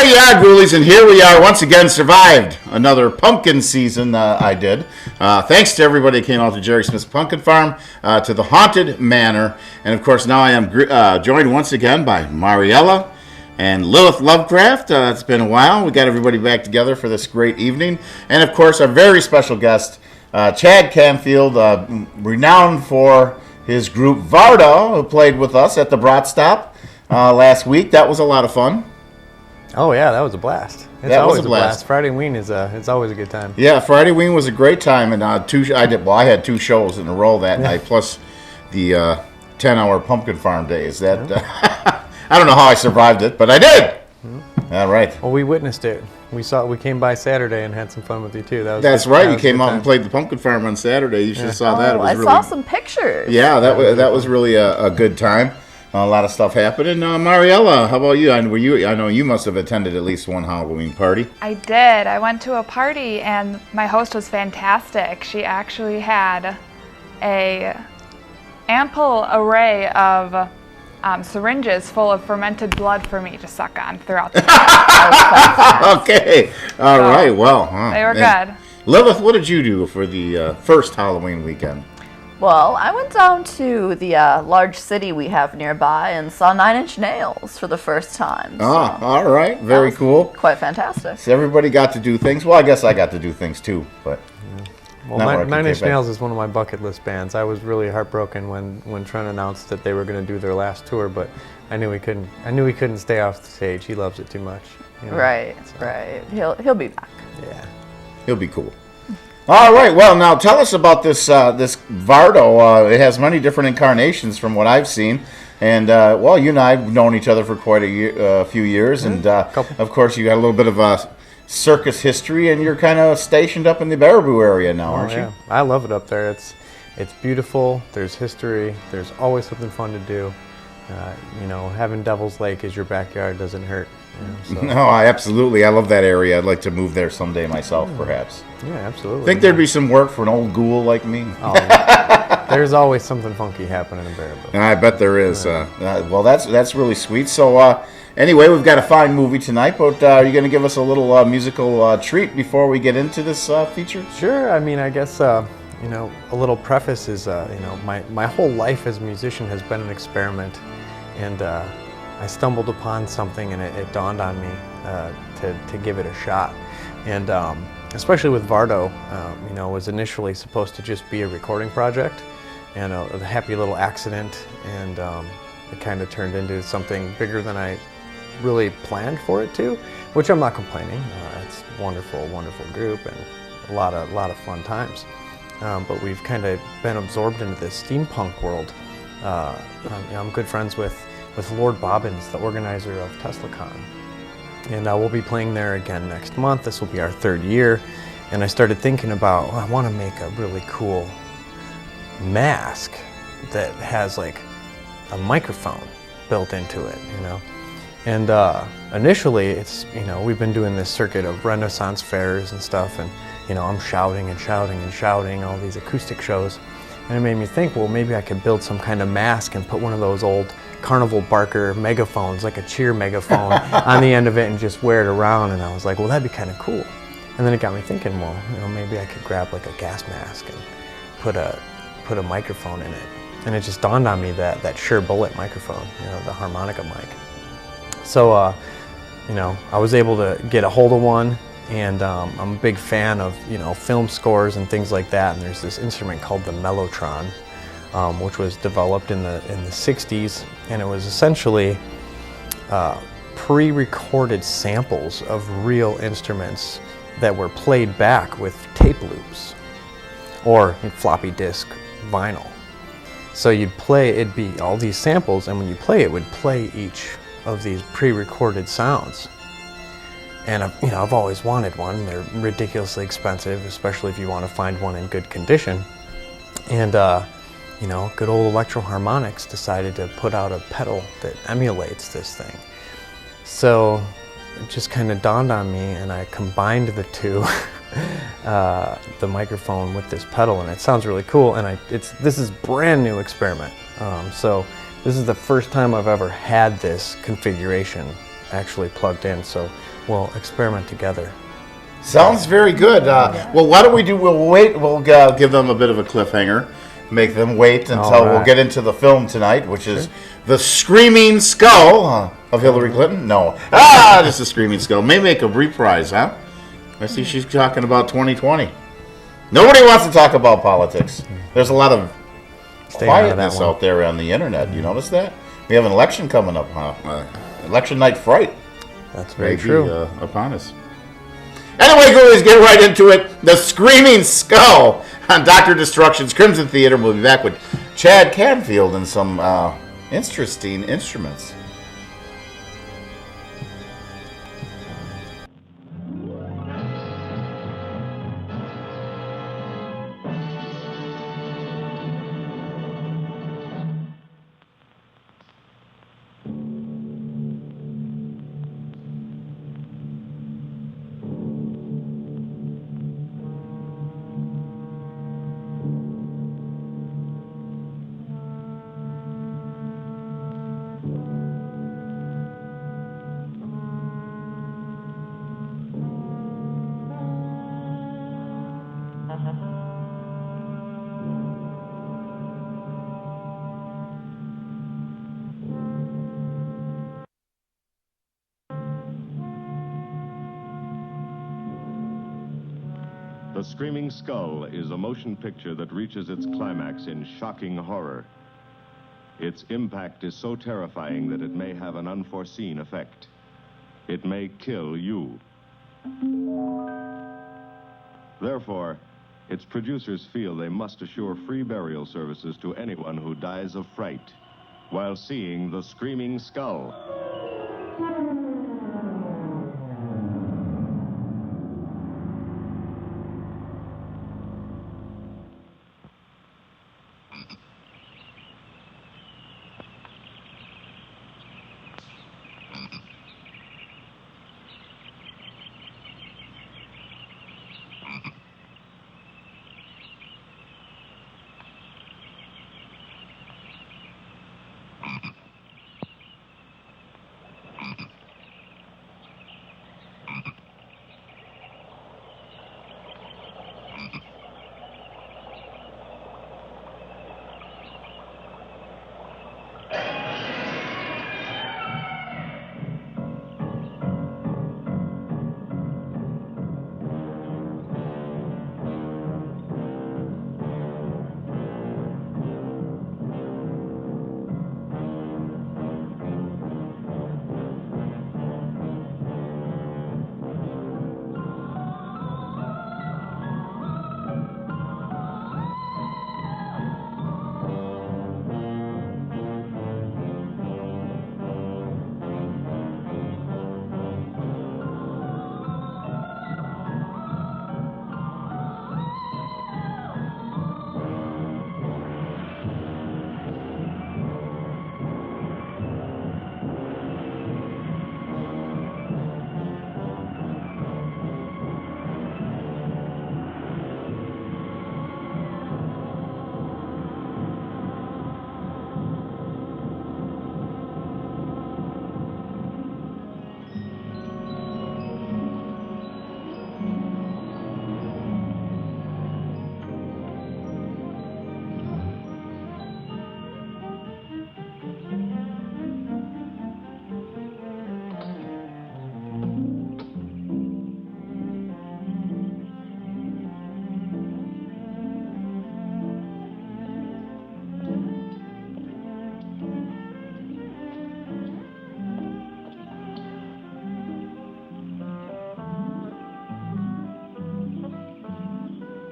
There you are, ghoulies, and here we are once again, survived another pumpkin season I did. Thanks to everybody that came out to Jerry Smith's Pumpkin Farm, to the Haunted Manor, and of course now I am joined once again by Mariella and Lilith Lovecraft. It's been a while. We got everybody back together for this great evening, and of course our very special guest, Chad Canfield, renowned for his group Vardo, who played with us at the Brat Stop last week. That was a lot of fun. Oh yeah, that was a blast. It's always a blast. Friday Ween it's always a good time. Yeah, Friday Ween was a great time, and I had 2 shows in a row that night, plus the 10-hour Pumpkin Farm days. That I don't know how I survived it, but I did. All right. Well, we witnessed it. We came by Saturday and had some fun with you too. That's right. You came out and played the Pumpkin Farm on Saturday. You should have saw that. It was I saw some pictures. Yeah, that was really a good time. A lot of stuff happened. And Mariella, how about you? I know you must have attended at least one Halloween party. I did. I went to a party, and my host was fantastic. She actually had a ample array of syringes full of fermented blood for me to suck on throughout the night. Okay. All right. Well, they were good. Lilith, what did you do for the first Halloween weekend? Well, I went down to the large city we have nearby and saw 9 Inch Nails for the first time. So all right. Very cool. Quite fantastic. So everybody got to do things. Well, I guess I got to do things too, but... Well, 9 Inch Nails is one of my bucket list bands. I was really heartbroken when Trent announced that they were going to do their last tour, but I knew he couldn't stay off the stage. He loves it too much. You know? Right. He'll be back. Yeah. He'll be cool. All right. Well, now tell us about this Vardo. It has many different incarnations from what I've seen, and well, you and I have known each other for quite a few years, and of course, you got a little bit of a circus history, and you're kind of stationed up in the Baraboo area now, aren't you? I love it up there. It's beautiful. There's history. There's always something fun to do. Having Devil's Lake as your backyard doesn't hurt. So. No, I love that area. I'd like to move there someday myself, perhaps. Yeah, absolutely. Think there'd be some work for an old ghoul like me? Oh, yeah. There's always something funky happening in Baraboo. I bet there is. Well, that's really sweet. So, anyway, we've got a fine movie tonight, but are you going to give us a little musical treat before we get into this feature? Sure. I mean, I guess, a little preface is, my whole life as a musician has been an experiment, and I stumbled upon something, and it dawned on me to give it a shot. And especially with Vardo, it was initially supposed to just be a recording project and a happy little accident, and it kind of turned into something bigger than I really planned for it to, which I'm not complaining. It's a wonderful, wonderful group and a lot of fun times. But we've kind of been absorbed into this steampunk world. I'm good friends with Lord Bobbins, the organizer of TeslaCon. And we'll be playing there again next month. This will be our 3rd year. And I started thinking about, I want to make a really cool mask that has like a microphone built into it, And initially, it's, we've been doing this circuit of Renaissance fairs and stuff, and, I'm shouting and shouting and shouting, all these acoustic shows. And it made me think, well, maybe I could build some kind of mask and put one of those old Carnival Barker megaphones, like a cheer megaphone, on the end of it and just wear it around. And I was like, well, that'd be kind of cool. And then it got me thinking, well, maybe I could grab like a gas mask and put a microphone in it. And it just dawned on me that Shure Bullet microphone, the harmonica mic. So, I was able to get a hold of one, and I'm a big fan of, film scores and things like that. And there's this instrument called the Mellotron, which was developed in the 60s, and it was essentially pre-recorded samples of real instruments that were played back with tape loops or floppy disk vinyl. So it'd be all these samples, and when you play it would play each of these pre-recorded sounds. And I've always wanted one. They're ridiculously expensive, especially if you want to find one in good condition. And good old Electro Harmonics decided to put out a pedal that emulates this thing. So it just kind of dawned on me, and I combined the two, the microphone with this pedal, and it sounds really cool. And this is brand new experiment. So this is the first time I've ever had this configuration actually plugged in. So we'll experiment together. Sounds very good. Well, why don't we do? We'll wait. We'll give them a bit of a cliffhanger, make them wait until we'll get into the film tonight, which is The Screaming Skull of Hillary Clinton. No, just The Screaming Skull. May make a reprise, huh? I see she's talking about 2020. Nobody wants to talk about politics. There's a lot of quietness out there on the internet. You notice that? We have an election coming up, huh? Election night fright. That's very true. Upon us. Anyway, guys, get right into it. The Screaming Skull on Dr. Destruction's Crimson Theater. We'll be back with Chad Canfield and some interesting instruments. The Screaming Skull is a motion picture that reaches its climax in shocking horror. Its impact is so terrifying that it may have an unforeseen effect. It may kill you. Therefore, its producers feel they must assure free burial services to anyone who dies of fright while seeing The Screaming Skull.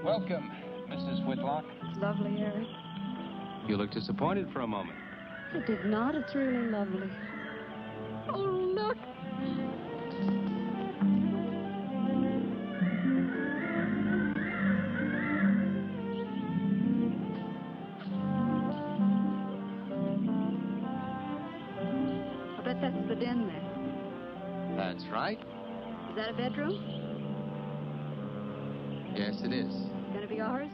Welcome, Mrs. Whitlock. It's lovely, Eric. You look disappointed for a moment. I did not. It's really lovely. Oh, look. I bet that's the den there. That's right. Is that a bedroom? Yes, it is. Gonna be ours?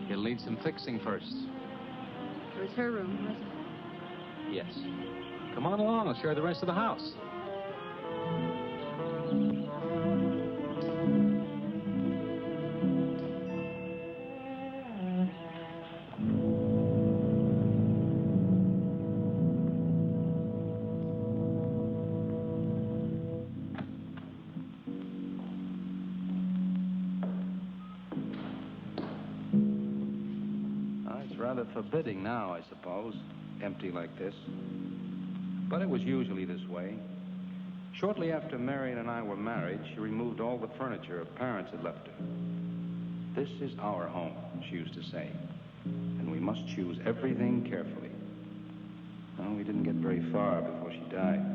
It'll need some fixing first. Or is her room, wasn't it? Yes. Come on along. I'll show you the rest of the house. rather forbidding now, I suppose, empty like this. But it was usually this way. Shortly after Marion and I were married, she removed all the furniture her parents had left her. This is our home, she used to say, and we must choose everything carefully. Well, we didn't get very far before she died.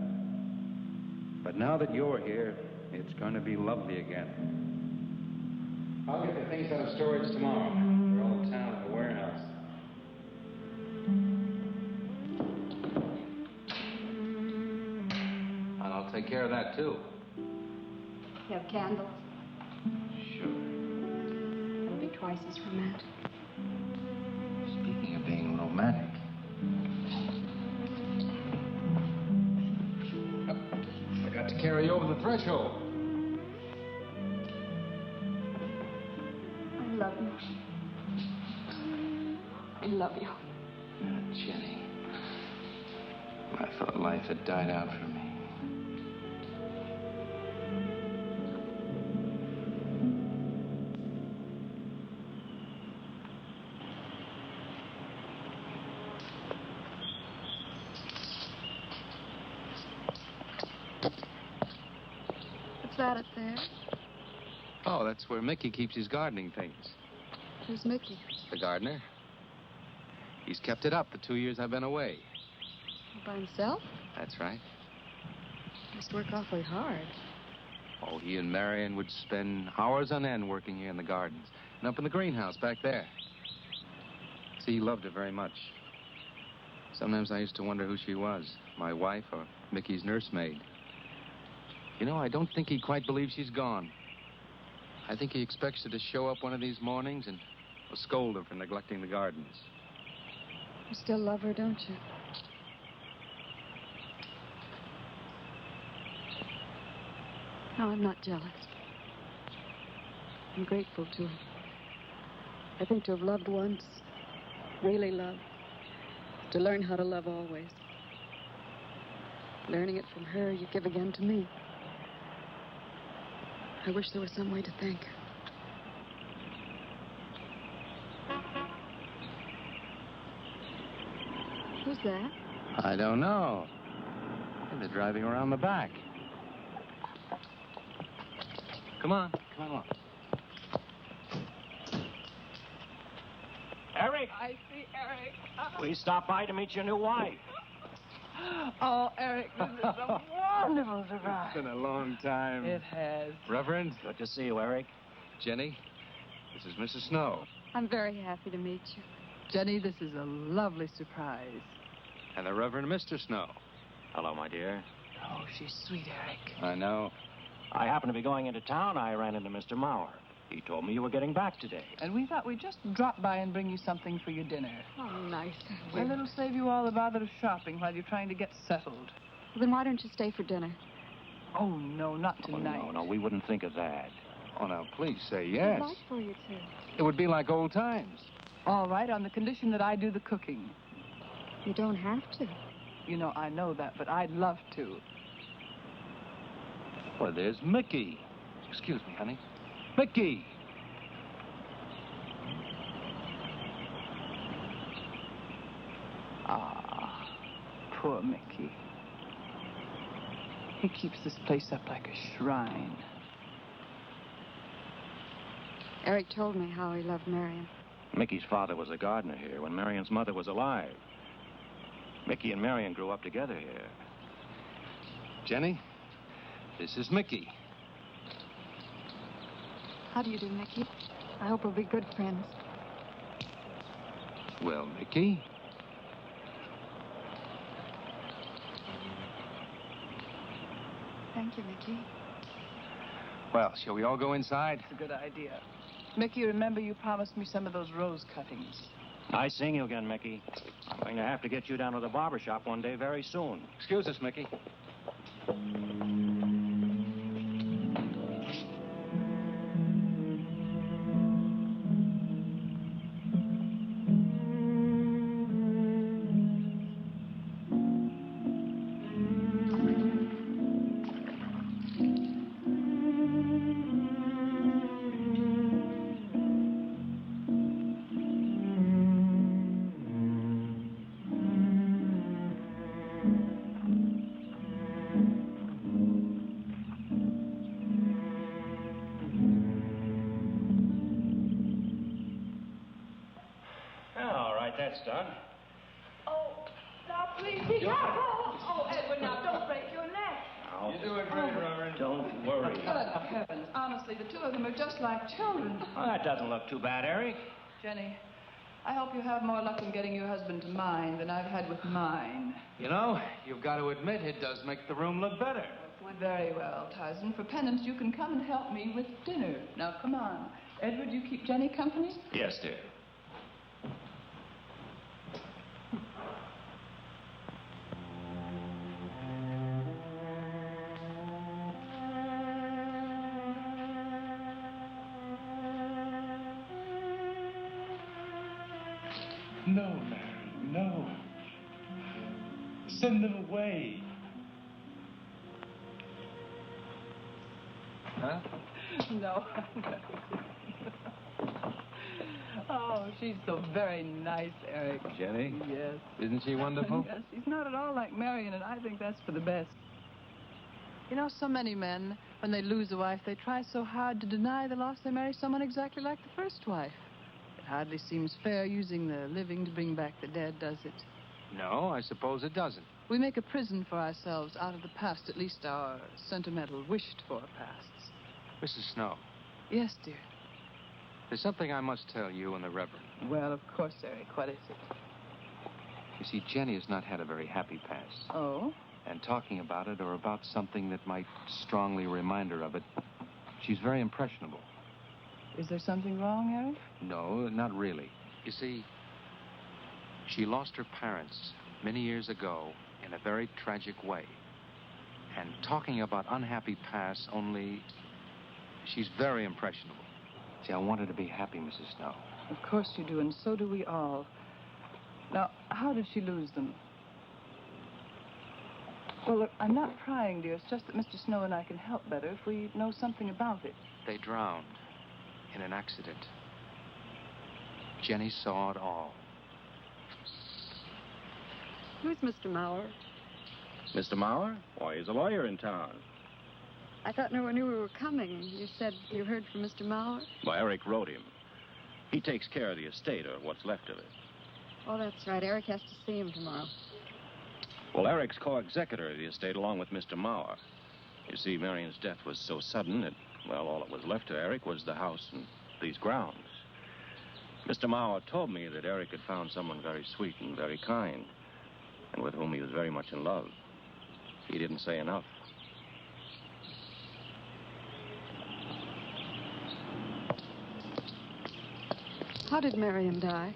But now that you're here, it's going to be lovely again. I'll get the things out of storage tomorrow. They're all in town at the warehouse. And I'll take care of that, too. You have candles? Sure. It'll be twice as romantic. Speaking of being romantic. Forgot to carry you over the threshold. I love you. I love you. Jenny. I thought life had died out for me. What's that up there? Oh, that's where Mickey keeps his gardening things. Who's Mickey? The gardener. He's kept it up the 2 years I've been away. By himself? That's right. Must work awfully hard. Oh, he and Marion would spend hours on end working here in the gardens and up in the greenhouse back there. See, he loved her very much. Sometimes I used to wonder who she was, my wife or Mickey's nursemaid. You know, I don't think he quite believes she's gone. I think he expects her to show up one of these mornings and will scold her for neglecting the gardens. You still love her, don't you? No, I'm not jealous. I'm grateful to her. I think to have loved once, really loved, to learn how to love always. Learning it from her, you give again to me. I wish there was some way to thank her. Who's that? I don't know. They're driving around the back. Come on. Eric, I see Eric. we stopped by to meet your new wife. Oh, Eric, this is a wonderful surprise. It's been a long time. It has. Reverend, Good to see you, Eric. Jenny, this is Mrs. Snow. I'm very happy to meet you. Jenny, this is a lovely surprise. And the Reverend Mr. Snow. Hello, my dear. Oh, she's sweet, Eric. I know. I happened to be going into town. I ran into Mr. Mauer. He told me you were getting back today. And we thought we'd just drop by and bring you something for your dinner. Oh, nice of you. And it'll save you all the bother of shopping while you're trying to get settled. Well, then why don't you stay for dinner? Oh, no, not Oh, tonight. no, we wouldn't think of that. Oh, now, please say I'd yes. like for you to. It would be like old times. All right, on the condition that I do the cooking. You don't have to. You know, I know that, but I'd love to. Well, there's Mickey. Excuse me, honey. Mickey! Ah, poor Mickey. He keeps this place up like a shrine. Eric told me how he loved Marion. Mickey's father was a gardener here when Marion's mother was alive. Mickey and Marion grew up together here. Jenny, this is Mickey. How do you do, Mickey? I hope we'll be good friends. Well, Mickey, Thank you, Mickey. well, shall we all go inside? It's a good idea. Mickey, remember you promised me some of those rose cuttings. Nice seeing you again, Mickey. I'm going to have to get you down to the barber shop one day very soon. Excuse us, Mickey. please be careful. Oh, Edward, now don't break your neck. You're doing great, Robert. Don't worry. Good heavens. Honestly, the two of them are just like children. Well, that doesn't look too bad, Eric. Jenny, I hope you have more luck in getting your husband to mine than I've had with mine. You know, you've got to admit it does make the room look better. Very well, Tarzan. For penance, you can come and help me with dinner. Now, come on. Edward, you keep Jenny company? Yes, dear. No, Mary, no. Send them away. Huh? No. Oh, she's so very nice, Eric. Jenny? Yes. Isn't she wonderful? Yes, she's not at all like Marion, and I think that's for the best. You know, so many men, when they lose a wife, they try so hard to deny the loss they marry someone exactly like the first wife. It hardly seems fair using the living to bring back the dead, does it? No, I suppose it doesn't. We make a prison for ourselves out of the past, at least our sentimental, wished-for pasts. Mrs. Snow, Yes, dear. there's something I must tell you and the Reverend. Well, of course, Eric. What is it? You see, Jenny has not had a very happy past. Oh? And talking about it or about something that might strongly remind her of it, she's very impressionable. Is there something wrong, Eric? No, not really. You see, she lost her parents many years ago in a very tragic way. And talking about unhappy pasts only, she's very impressionable. See, I want her to be happy, Mrs. Snow. Of course you do, and so do we all. Now, how did she lose them? Well, look, I'm not prying, dear. It's just that Mr. Snow and I can help better if we know something about it. They drowned in an accident. Jenny saw it all. Who's Mr. Mauer? Mr. Mauer? Why, he's a lawyer in town. I thought no one knew we were coming. You said you heard from Mr. Mauer? Well, Eric wrote him. He takes care of the estate, or what's left of it. Oh, that's right. Eric has to see him tomorrow. Well, Eric's co-executor of the estate along with Mr. Mauer. You see, Marion's death was so sudden that, well, all that was left to Eric was the house and these grounds. Mr. Mauer told me that Eric had found someone very sweet and very kind, and with whom he was very much in love. He didn't say enough. How did Marion die?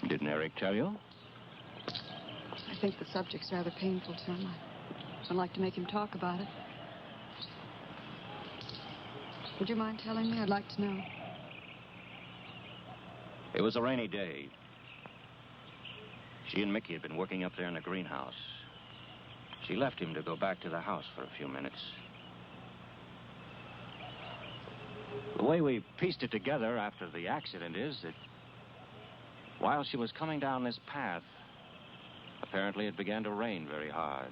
Didn't Eric tell you? I think the subject's rather painful to him. I don't like to make him talk about it. Would you mind telling me? I'd like to know. It was a rainy day. She and Mickey had been working up there in the greenhouse. She left him to go back to the house for a few minutes. The way we pieced it together after the accident is that while she was coming down this path, apparently it began to rain very hard.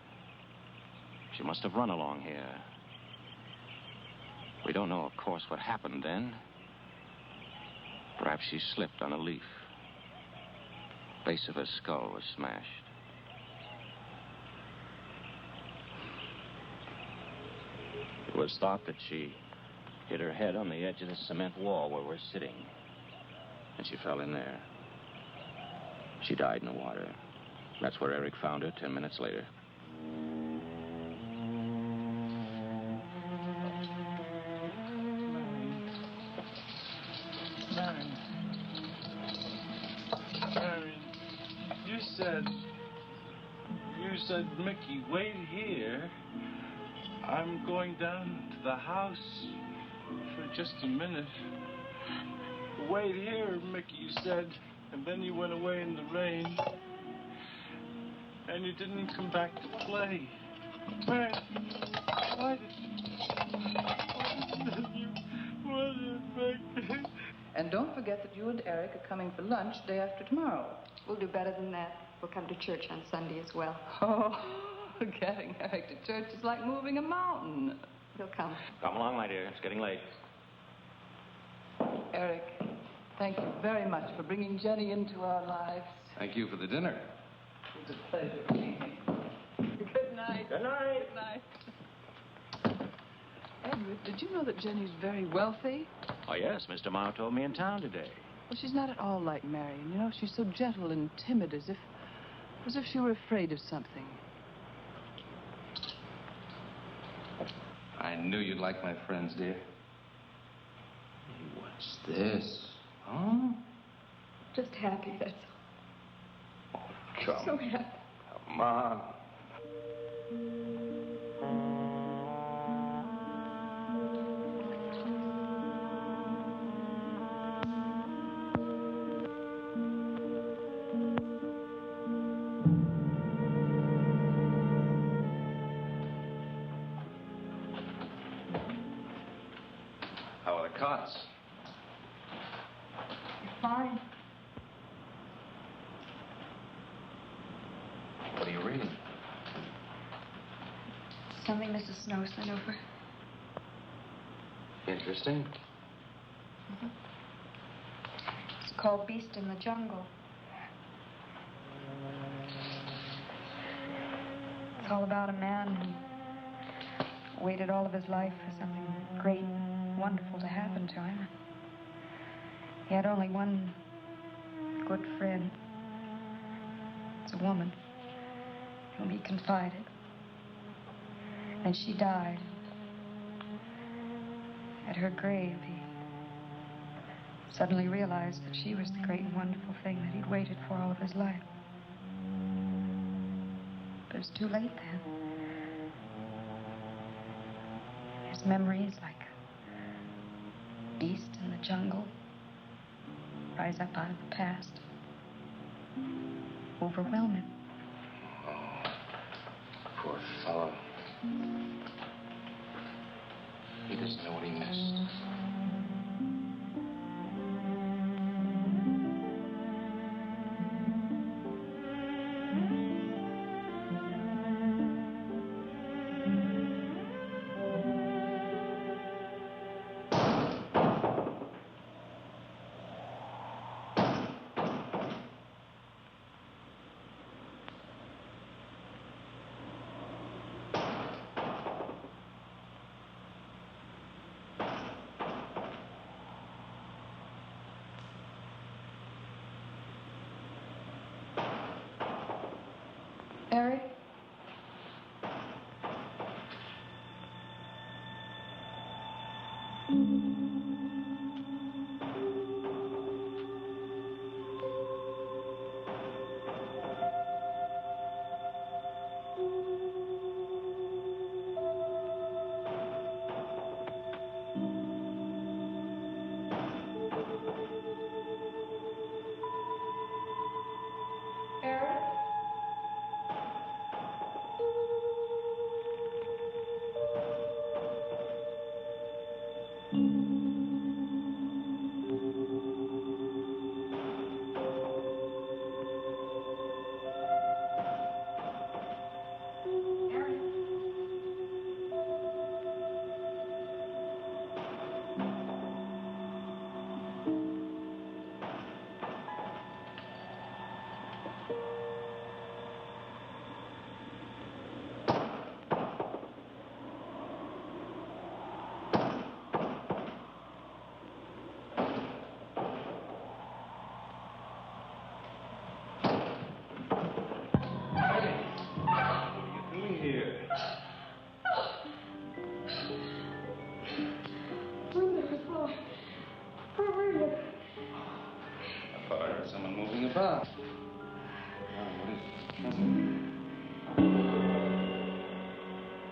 She must have run along here. We don't know, of course, what happened then. Perhaps she slipped on a leaf. Base of her skull was smashed. It was thought that she hit her head on the edge of the cement wall where we're sitting. And she fell in there. She died in the water. That's where Eric found her 10 minutes later. Marion, you said, Mickey, wait here. I'm going down to the house for just a minute. Wait here, Mickey, you said. And then you went away in the rain. And you didn't come back to play. Why did you... And don't forget that you and Eric are coming for lunch day after tomorrow. We'll do better than that. We'll come to church on Sunday as well. Oh, getting Eric to church is like moving a mountain. He'll come. Come along, my dear. It's getting late. Eric, thank you very much for bringing Jenny into our lives. Thank you for the dinner. It was a pleasure. pleasure. Good night. Good night. Good night. Edward, did you know that Jenny's very wealthy? Oh, yes, Mr. Mao told me in town today. Well, she's not at all like Marion. You know, she's so gentle and timid, as if she were afraid of something. I knew you'd like my friends, dear. Hey, what's this? Huh? Just happy, that's all. Come, So happy. come on. How are the cots? Fine. What are you reading? Something Mrs. Snow sent over. Interesting. It's called Beast in the Jungle. It's all about a man who waited all of his life for something great and wonderful to happen to him. He had only one good friend. It's a woman whom he confided. And she died. At her grave, he suddenly realized that she was the great and wonderful thing that he'd waited for all of his life. But it was too late then. His memories, like a beast in the jungle, rise up out of the past, overwhelm him. Oh, poor fellow. He doesn't know what he missed. Eric?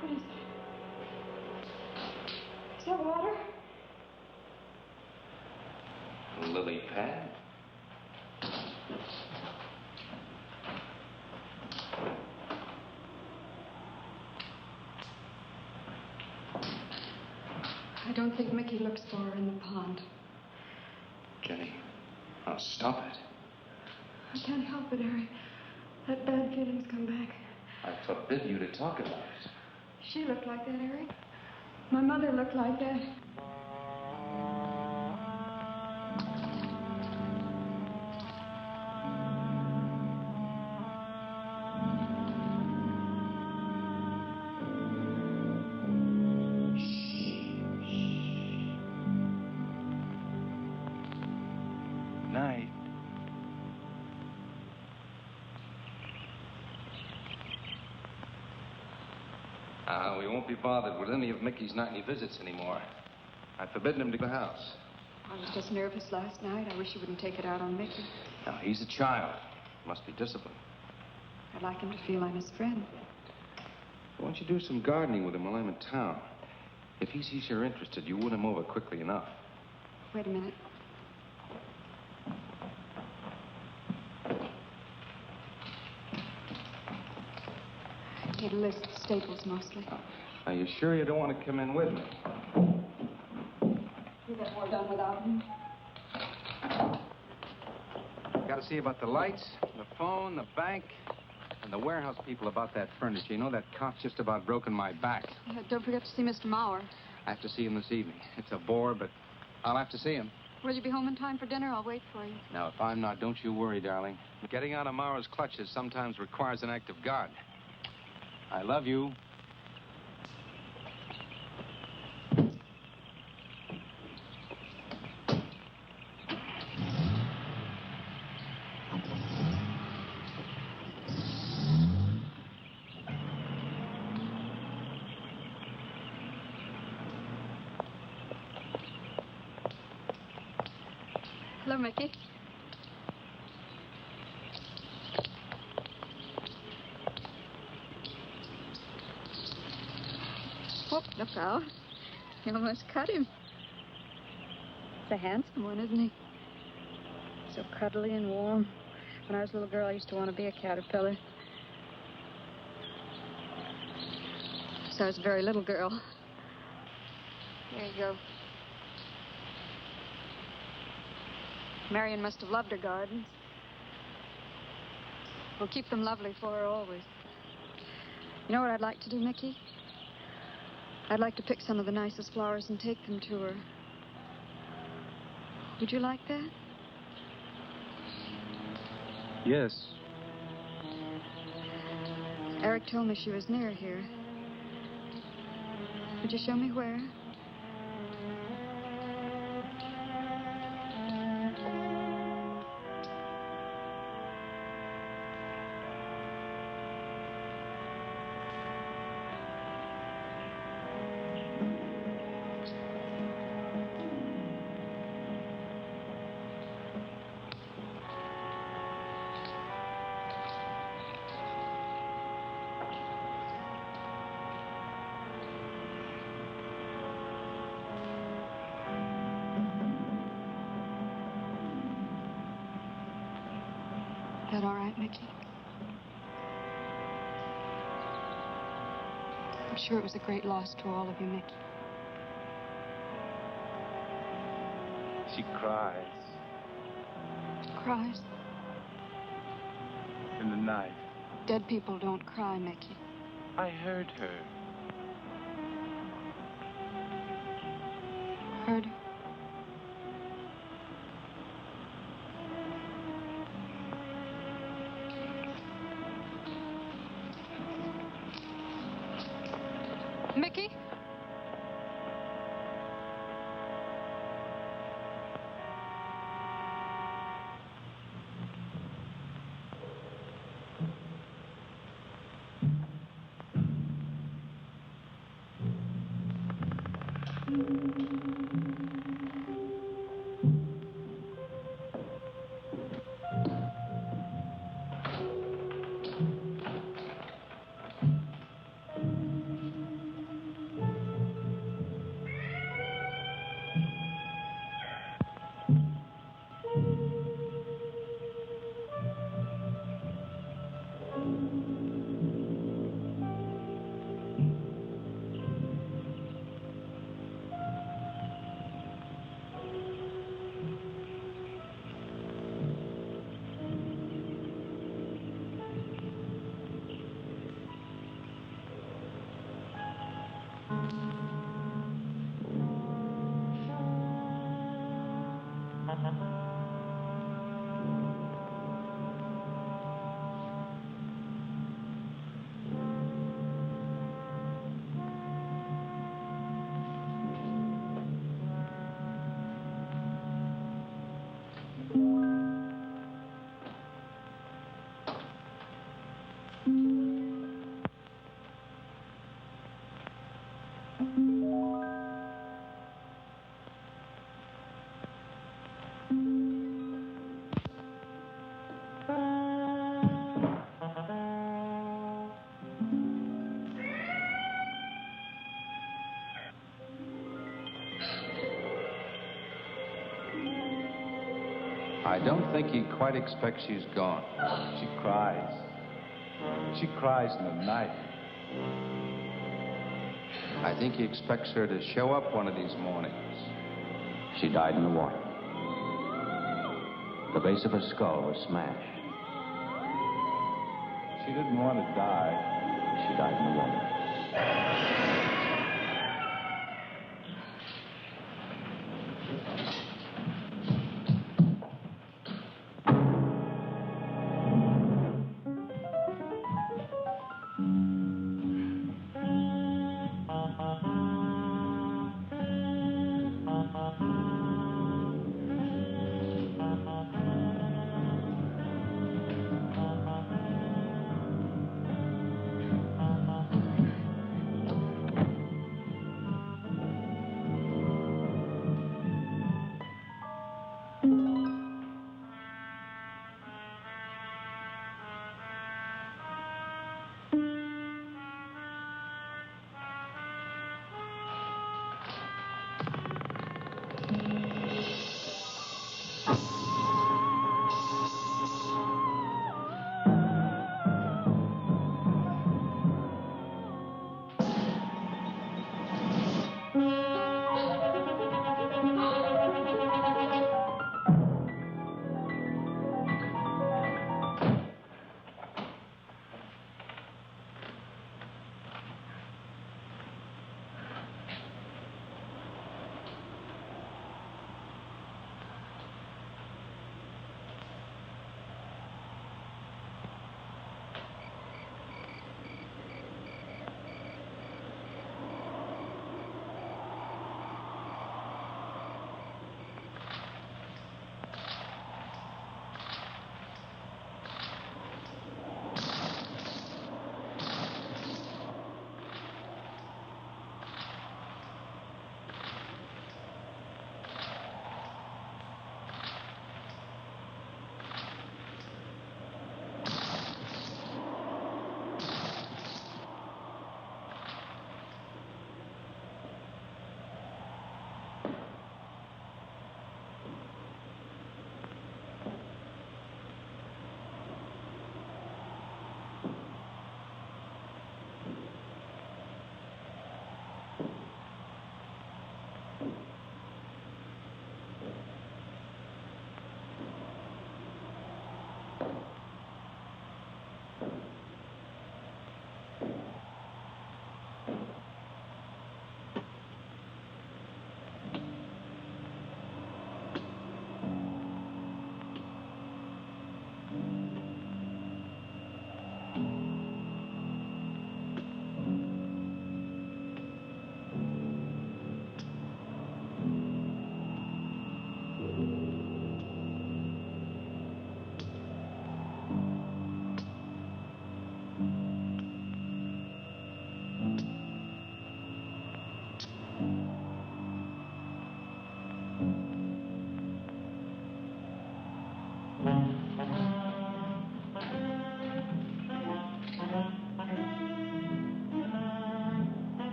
What is it? Is that water? A lily pad? I don't think Mickey looks for her in the pond. Jenny, now stop it. I can't help it, Harry. That bad feeling's come back. I forbid you to talk about it. She looked like that, Harry. My mother looked like that. We won't be bothered with any of Mickey's nightly visits anymore. I've forbidden him to go to the house. I was just nervous last night. I wish you wouldn't take it out on Mickey. Now, he's a child. Must be disciplined. I'd like him to feel I'm his friend. Why don't you do some gardening with him while I'm in town? If he sees you're interested, you win him over quickly enough. Wait a minute. Get a list of staples mostly. Are you sure you don't want to come in with me? You get more done without him. Got to see about the lights, the phone, the bank, and the warehouse people about that furniture. You know, that cop's just about broken my back. Yeah, don't forget to see Mr. Mauer. I have to see him this evening. It's a bore, but I'll have to see him. Will you be home in time for dinner? I'll wait for you. Now, if I'm not, don't you worry, darling. Getting out of Mauer's clutches sometimes requires an act of God. I love you. Hello, Mickey. Whoop, look out. You almost cut him. It's a handsome one, isn't he? So cuddly and warm. When I was a little girl, I used to want to be a caterpillar. So I was a very little girl. There you go. Marion must have loved her gardens. We'll keep them lovely for her always. You know what I'd like to do, Mickey? I'd like to pick some of the nicest flowers and take them to her. Would you like that? Yes. Eric told me she was near here. Would you show me where? Is that all right, Mickey? I'm sure it was a great loss to all of you, Mickey. She cries Cries? in the night. Dead people don't cry, Mickey. I heard her. Heard her? Mickey? I don't think he quite expects she's gone. She cries. She cries in the night. I think he expects her to show up one of these mornings. She died in the water. The base of her skull was smashed. She didn't want to die. She died in the water.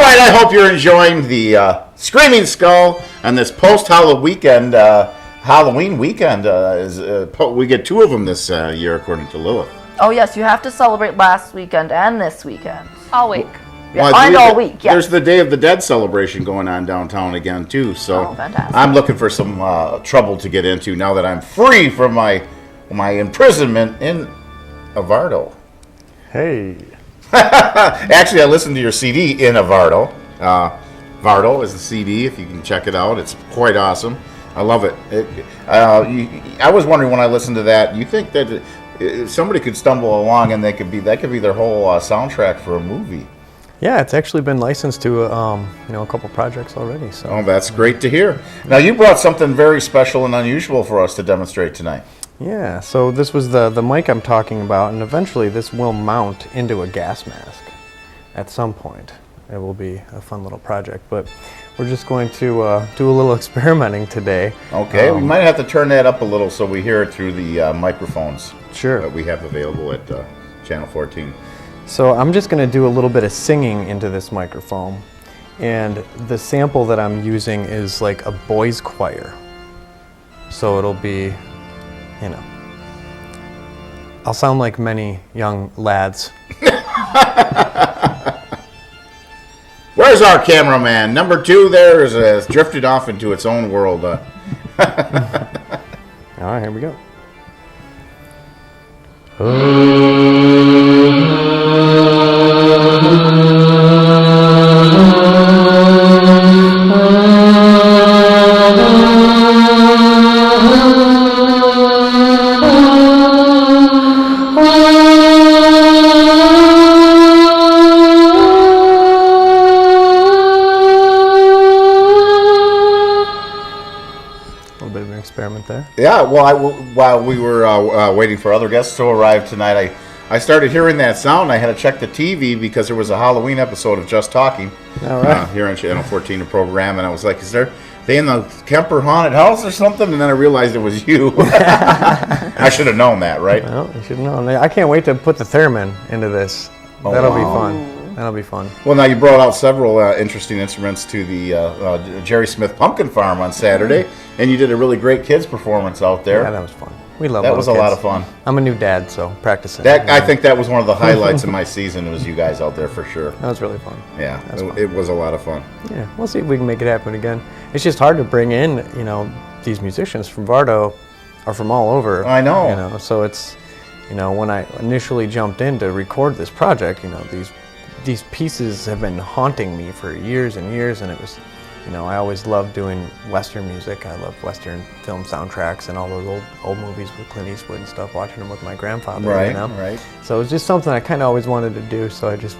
right, I hope you're enjoying the Screaming Skull and this post-Halloween weekend. Halloween weekend we get 2 of them this year, according to Lilith. Oh yes, you have to celebrate last weekend and this weekend. All week. Yeah, and all week, yes. There's the Day of the Dead celebration going on downtown again, too. So fantastic. I'm looking for some trouble to get into now that I'm free from my imprisonment in Vardo. Hey. Actually, I listened to your CD in Vardo. Vardo is the CD, if you can check it out. It's quite awesome. I love it. I was wondering when I listened to that, you think that if somebody could stumble along and that could be their whole soundtrack for a movie. Yeah, it's actually been licensed to a couple projects already. So. Oh, that's great to hear. Now, you brought something very special and unusual for us to demonstrate tonight. Yeah, so this was the mic I'm talking about, and eventually this will mount into a gas mask at some point. It will be a fun little project, but we're just going to do a little experimenting today. Okay, we might have to turn that up a little so we hear it through the microphones that we have available at Channel 14. So I'm just going to do a little bit of singing into this microphone, and the sample that I'm using is like a boys' choir. So it'll be, I'll sound like many young lads. Where's our cameraman? Number 2 there has drifted off into its own world. All right, here we go. There. Yeah, well, while we were waiting for other guests to arrive tonight, I started hearing that sound. I had to check the TV because there was a Halloween episode of Just Talking here on Channel 14, the program, and I was like, they in the Kemper haunted house or something? And then I realized it was you. I should have known that, right? Well, you should have known. I can't wait to put the theremin into this. That'll be fun. That'll be fun. Well, now you brought out several interesting instruments to the Jerry Smith Pumpkin Farm on Saturday, and you did a really great kids performance out there. Yeah, that was fun. We love that. Was kids. A lot of fun. I'm a new dad, so practicing. I think that was one of the highlights of my season. Was you guys out there for sure? That was really fun. Yeah, it was a lot of fun. Yeah, we'll see if we can make it happen again. It's just hard to bring in, these musicians from Vardo are from all over. I know. So it's, when I initially jumped in to record this project, these pieces have been haunting me for years and years, and it was, I always loved doing Western music. I love Western film soundtracks and all those old movies with Clint Eastwood and stuff, watching them with my grandfather. Right. So it was just something I kind of always wanted to do, so I just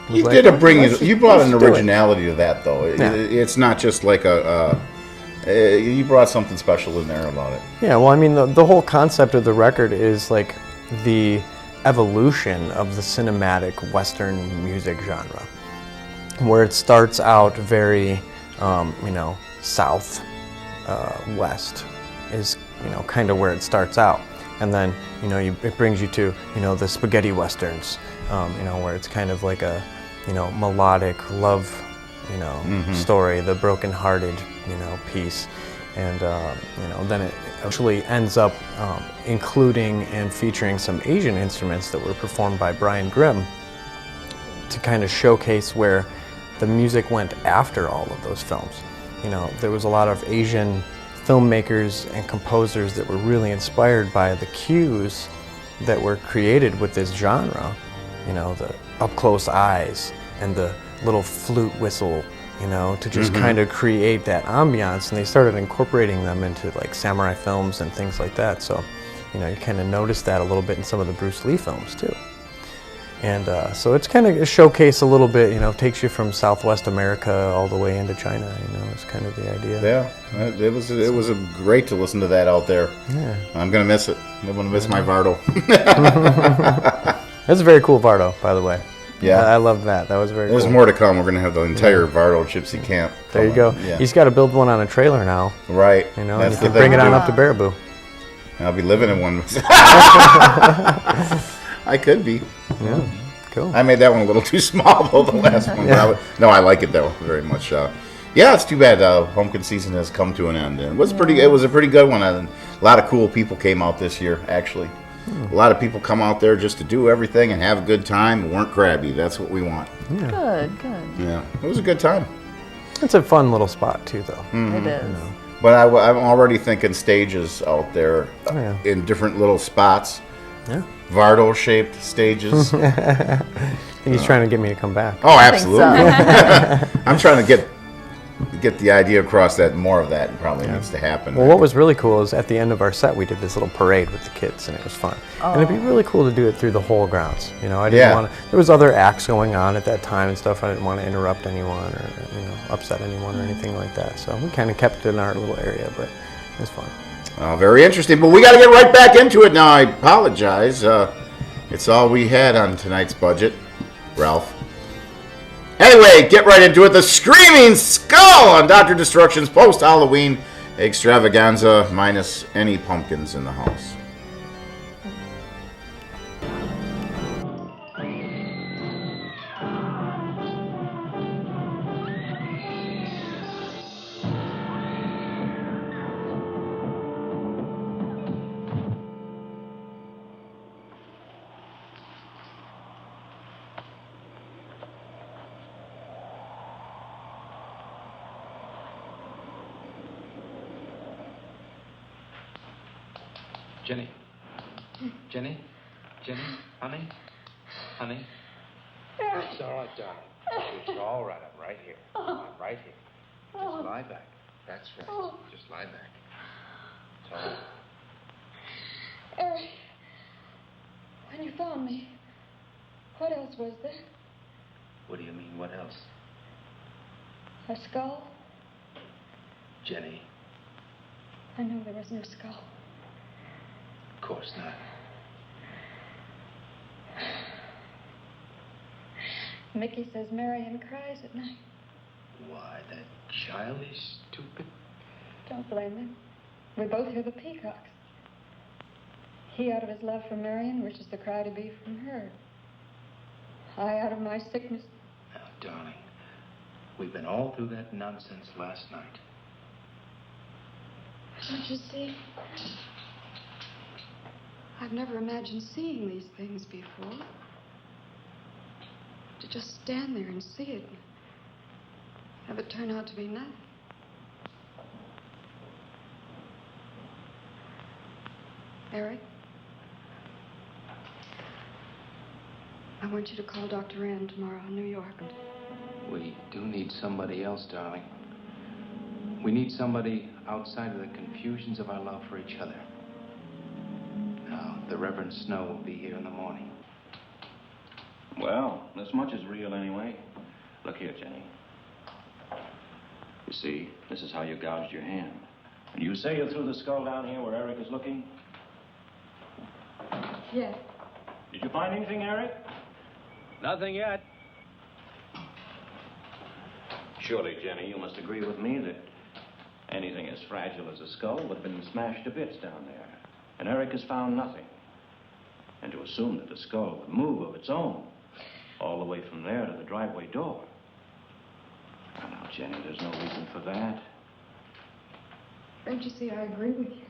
was you brought an originality to that, though. Yeah. It's not just like you brought something special in there about it. Yeah, well, I mean, the whole concept of the record is like the evolution of the cinematic Western music genre, where it starts out very, south, west is, kind of where it starts out. And then, it brings you to, the spaghetti westerns, where it's kind of like a, melodic love, story, the broken-hearted, piece. And, then it actually ends up including and featuring some Asian instruments that were performed by Brian Grimm to kind of showcase where the music went after all of those films. There was a lot of Asian filmmakers and composers that were really inspired by the cues that were created with this genre. The up-close eyes and the little flute whistle, to just kind of create that ambiance, and they started incorporating them into like samurai films and things like that. So, you kind of notice that a little bit in some of the Bruce Lee films too. And so it's kind of a showcase a little bit, takes you from Southwest America all the way into China, it's kind of the idea. Yeah, it was great to listen to that out there. Yeah. I'm going to miss it. I'm going to miss my Vardo. That's a very cool Vardo, by the way. Yeah. I love that. That was very cool. There's more to come. We're going to have the entire Vardo Gypsy Camp. There you go. Yeah. He's got to build one on a trailer now. Right. You can bring it on up to Baraboo. I'll be living in one. I could be. Yeah. Cool. I made that one a little too small, though, the last one. Yeah. No, I like it, though, very much. Yeah, it's too bad pumpkin season has come to an end. It was It was a pretty good one. And a lot of cool people came out this year, actually. A lot of people come out there just to do everything and have a good time and weren't crabby. That's what we want. Yeah. Good. Yeah, it was a good time. It's a fun little spot too, though. It is. But I'm already thinking stages out there in different little spots. Yeah. Vardo-shaped stages. He's trying to get me to come back. Oh, absolutely. I I'm trying to get the idea across that more of that probably needs to happen. Well, what was really cool is at the end of our set, we did this little parade with the kids, and it was fun. And it'd be really cool to do it through the whole grounds. You know, I didn't want to. There was other acts going on at that time and stuff. I didn't want to interrupt anyone or upset anyone or anything like that. So we kind of kept it in our little area, but it was fun. Very interesting. But we got to get right back into it now. I apologize. It's all we had on tonight's budget, Ralph. Anyway, get right into it. The Screaming Skull on Dr. Destruction's post-Halloween extravaganza minus any pumpkins in the house. Jenny. Jenny? Jenny? Honey? Honey? It's all right, darling. It's all right. I'm right here. I'm right here. Just lie back. That's right. Just lie back. It's all right. Eric, when you found me, what else was there? What do you mean, what else? A skull? Jenny, I know there was no skull. of course not. Mickey says Marion cries at night. Why, that child is stupid. Don't blame him. We both hear the peacocks. He out of his love for Marion wishes the cry to be from her. I out of my sickness. Now, darling, we've been all through that nonsense last night. Don't you see? I've never imagined seeing these things before. To just stand there and see it and have it turn out to be nothing. Eric, I want you to call Dr. Ann tomorrow in New York. We do need somebody else, darling. We need somebody outside of the confusions of our love for each other. Now, the Reverend Snow will be here in the morning. Well, this much is real anyway. Look here, Jenny. You see, this is how you gouged your hand. And you say you threw the skull down here where Eric is looking? Yes. Did you find anything, Eric? Nothing yet. Surely, Jenny, you must agree with me that anything as fragile as a skull would have been smashed to bits down there. And Eric has found nothing. And to assume that the skull would move of its own all the way from there to the driveway door. Now, Jenny, there's no reason for that. Don't you see, I agree with you.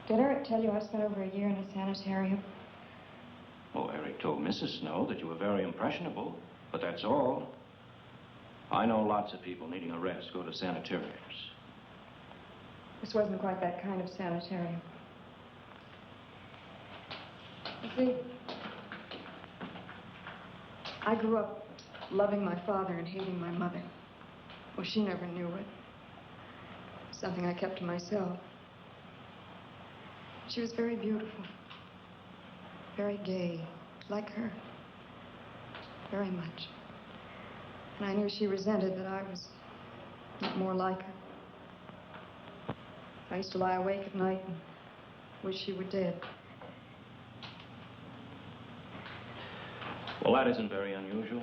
Did Eric tell you I spent over a year in a sanitarium? Oh, Eric told Mrs. Snow that you were very impressionable, but that's all. I know lots of people needing a rest go to sanitariums. This wasn't quite that kind of sanitarium. You see, I grew up loving my father and hating my mother. Well, she never knew it. Something I kept to myself. She was very beautiful. Very gay, like her. Very much. And I knew she resented that I was not more like her. I used to lie awake at night and wish she were dead. Well, that isn't very unusual.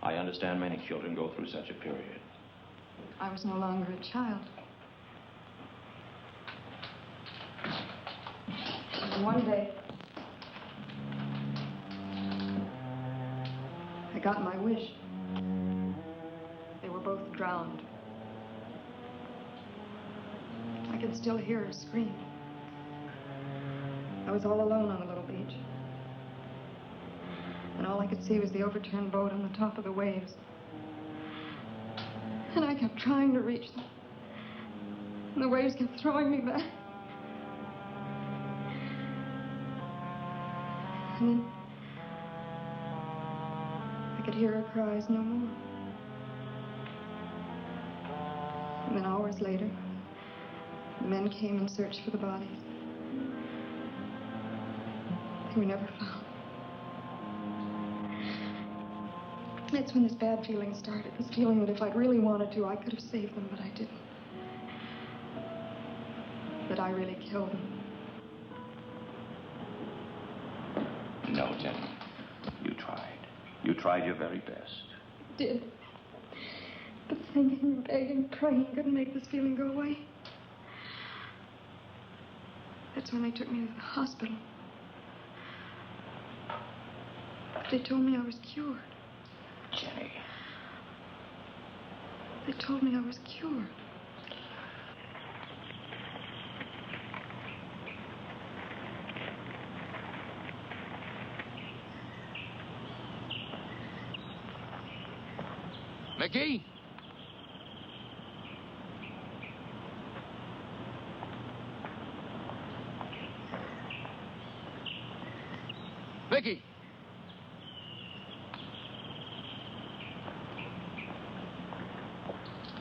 I understand many children go through such a period. I was no longer a child. And one day, got my wish. They were both drowned. I could still hear her scream. I was all alone on the little beach. And all I could see was the overturned boat on the top of the waves. And I kept trying to reach them. And the waves kept throwing me back. And then I could hear her cries no more. And then hours later, the men came and searched for the bodies. They were never found. That's when this bad feeling started. This feeling that if I'd really wanted to, I could have saved them, but I didn't. That I really killed them. No, Jenny. You tried. You tried your very best. I did. But thinking, begging, praying couldn't make this feeling go away. That's when they took me to the hospital. They told me I was cured. Jenny. They told me I was cured. Mickey? Mickey!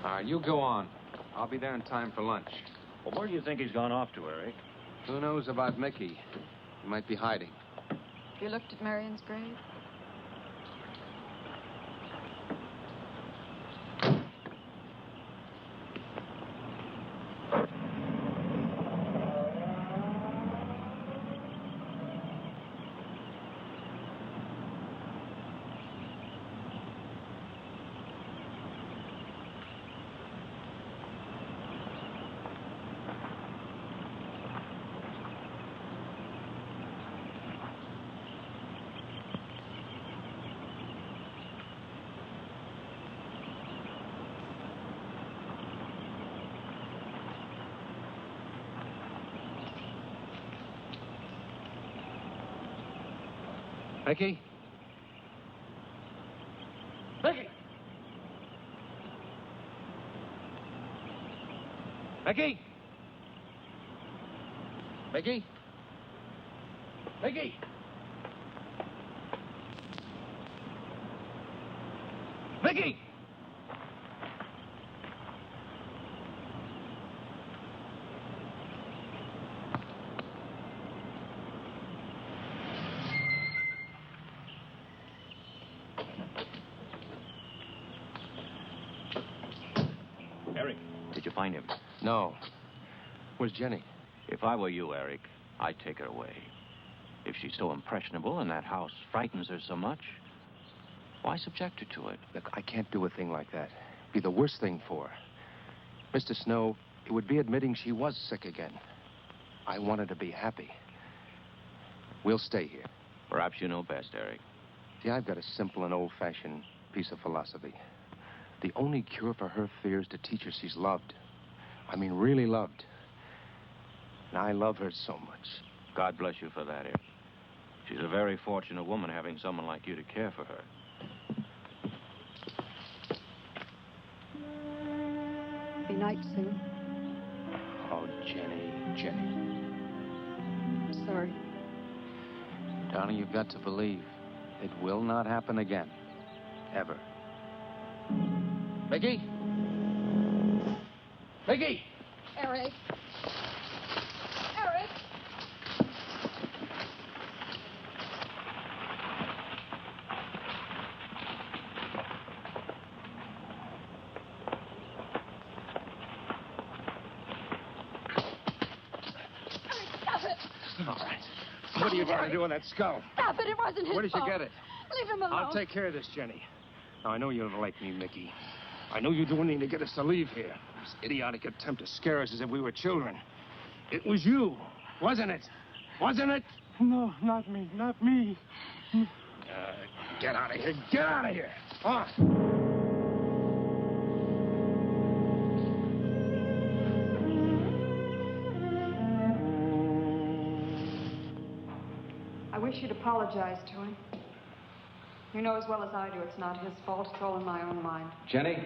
All right, you go on. I'll be there in time for lunch. Well, where do you think he's gone off to, Eric? Who knows about Mickey? He might be hiding. Have you looked at Marion's grave? Mickey? Mickey! Mickey? Mickey? Mickey? Mickey! Eric, did you find him? No. Where's Jenny? If I were you, Eric, I'd take her away. If she's so impressionable and that house frightens her so much, why subject her to it? Look, I can't do a thing like that. It'd be the worst thing for her. Mr. Snow, it would be admitting she was sick again. I want her to be happy. We'll stay here. Perhaps you know best, Eric. See, I've got a simple and old-fashioned piece of philosophy. The only cure for her fear is to teach her she's loved. I mean, really loved. And I love her so much. God bless you for that, Eric. She's a very fortunate woman having someone like you to care for her. Be night soon. Oh, Jenny, Jenny. I'm sorry. Darling, you've got to believe it will not happen again. Ever. Mickey? Mickey! Eric. Eric! Stop it! All right. What are you going to do with that skull? Stop it! It wasn't his Where did you fault. get it? Leave him alone. I'll take care of this, Jenny. Now, I know you don't like me, Mickey. I know you're doing anything to get us to leave here. This idiotic attempt to scare us as if we were children. It was you, wasn't it? Wasn't it? No, not me, not me. Get out of here. Get out of here. On. I wish you'd apologize to him. You know as well as I do it's not his fault. It's all in my own mind. Jenny,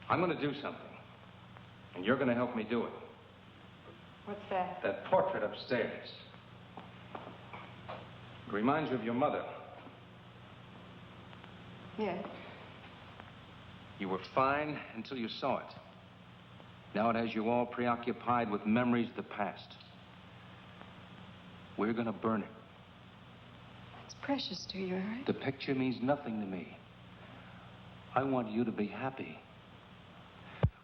I'm going to do something. And you're going to help me do it. What's that? That portrait upstairs. It reminds you of your mother. Yes. You were fine until you saw it. Now it has you all preoccupied with memories of the past. We're going to burn it. It's precious to you, Eric. The picture means nothing to me. I want you to be happy.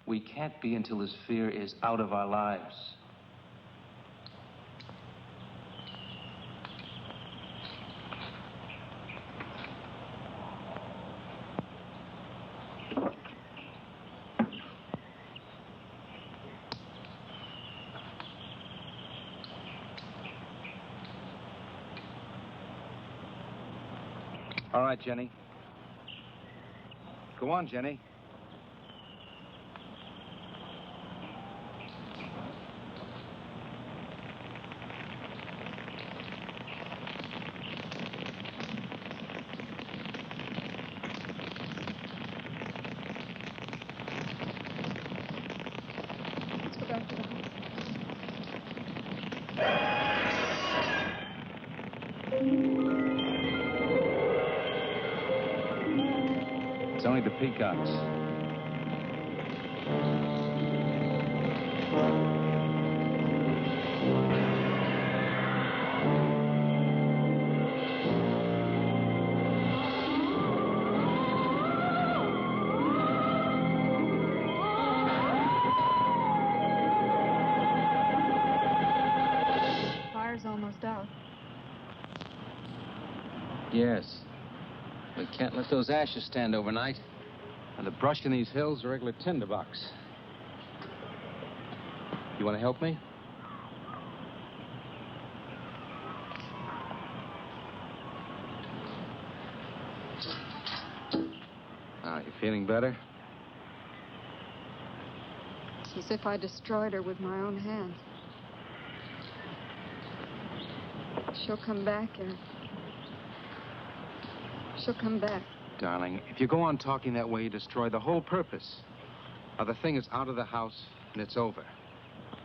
We can't be until this fear is out of our lives. All right, Jenny. Go on, Jenny. Let's go back to the house. It's only the peacocks. Fire's almost out. Yes. We can't let those ashes stand overnight. And the brush in these hills are regular tinderbox. You want to help me? You feeling better? It's as if I destroyed her with my own hands. She'll come back, Eric. She'll come back. Darling, if you go on talking that way, you destroy the whole purpose. Now, the thing is out of the house, and it's over.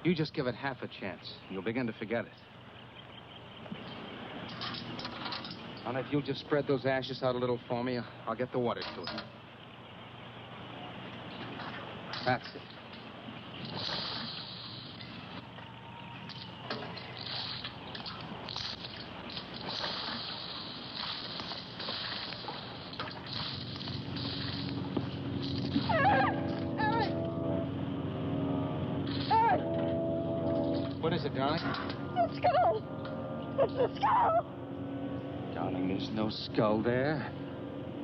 You just give it half a chance, and you'll begin to forget it. And if you'll just spread those ashes out a little for me, I'll get the water to it. That's it. What is it, darling? The skull! It's the skull! Darling, there's no skull there.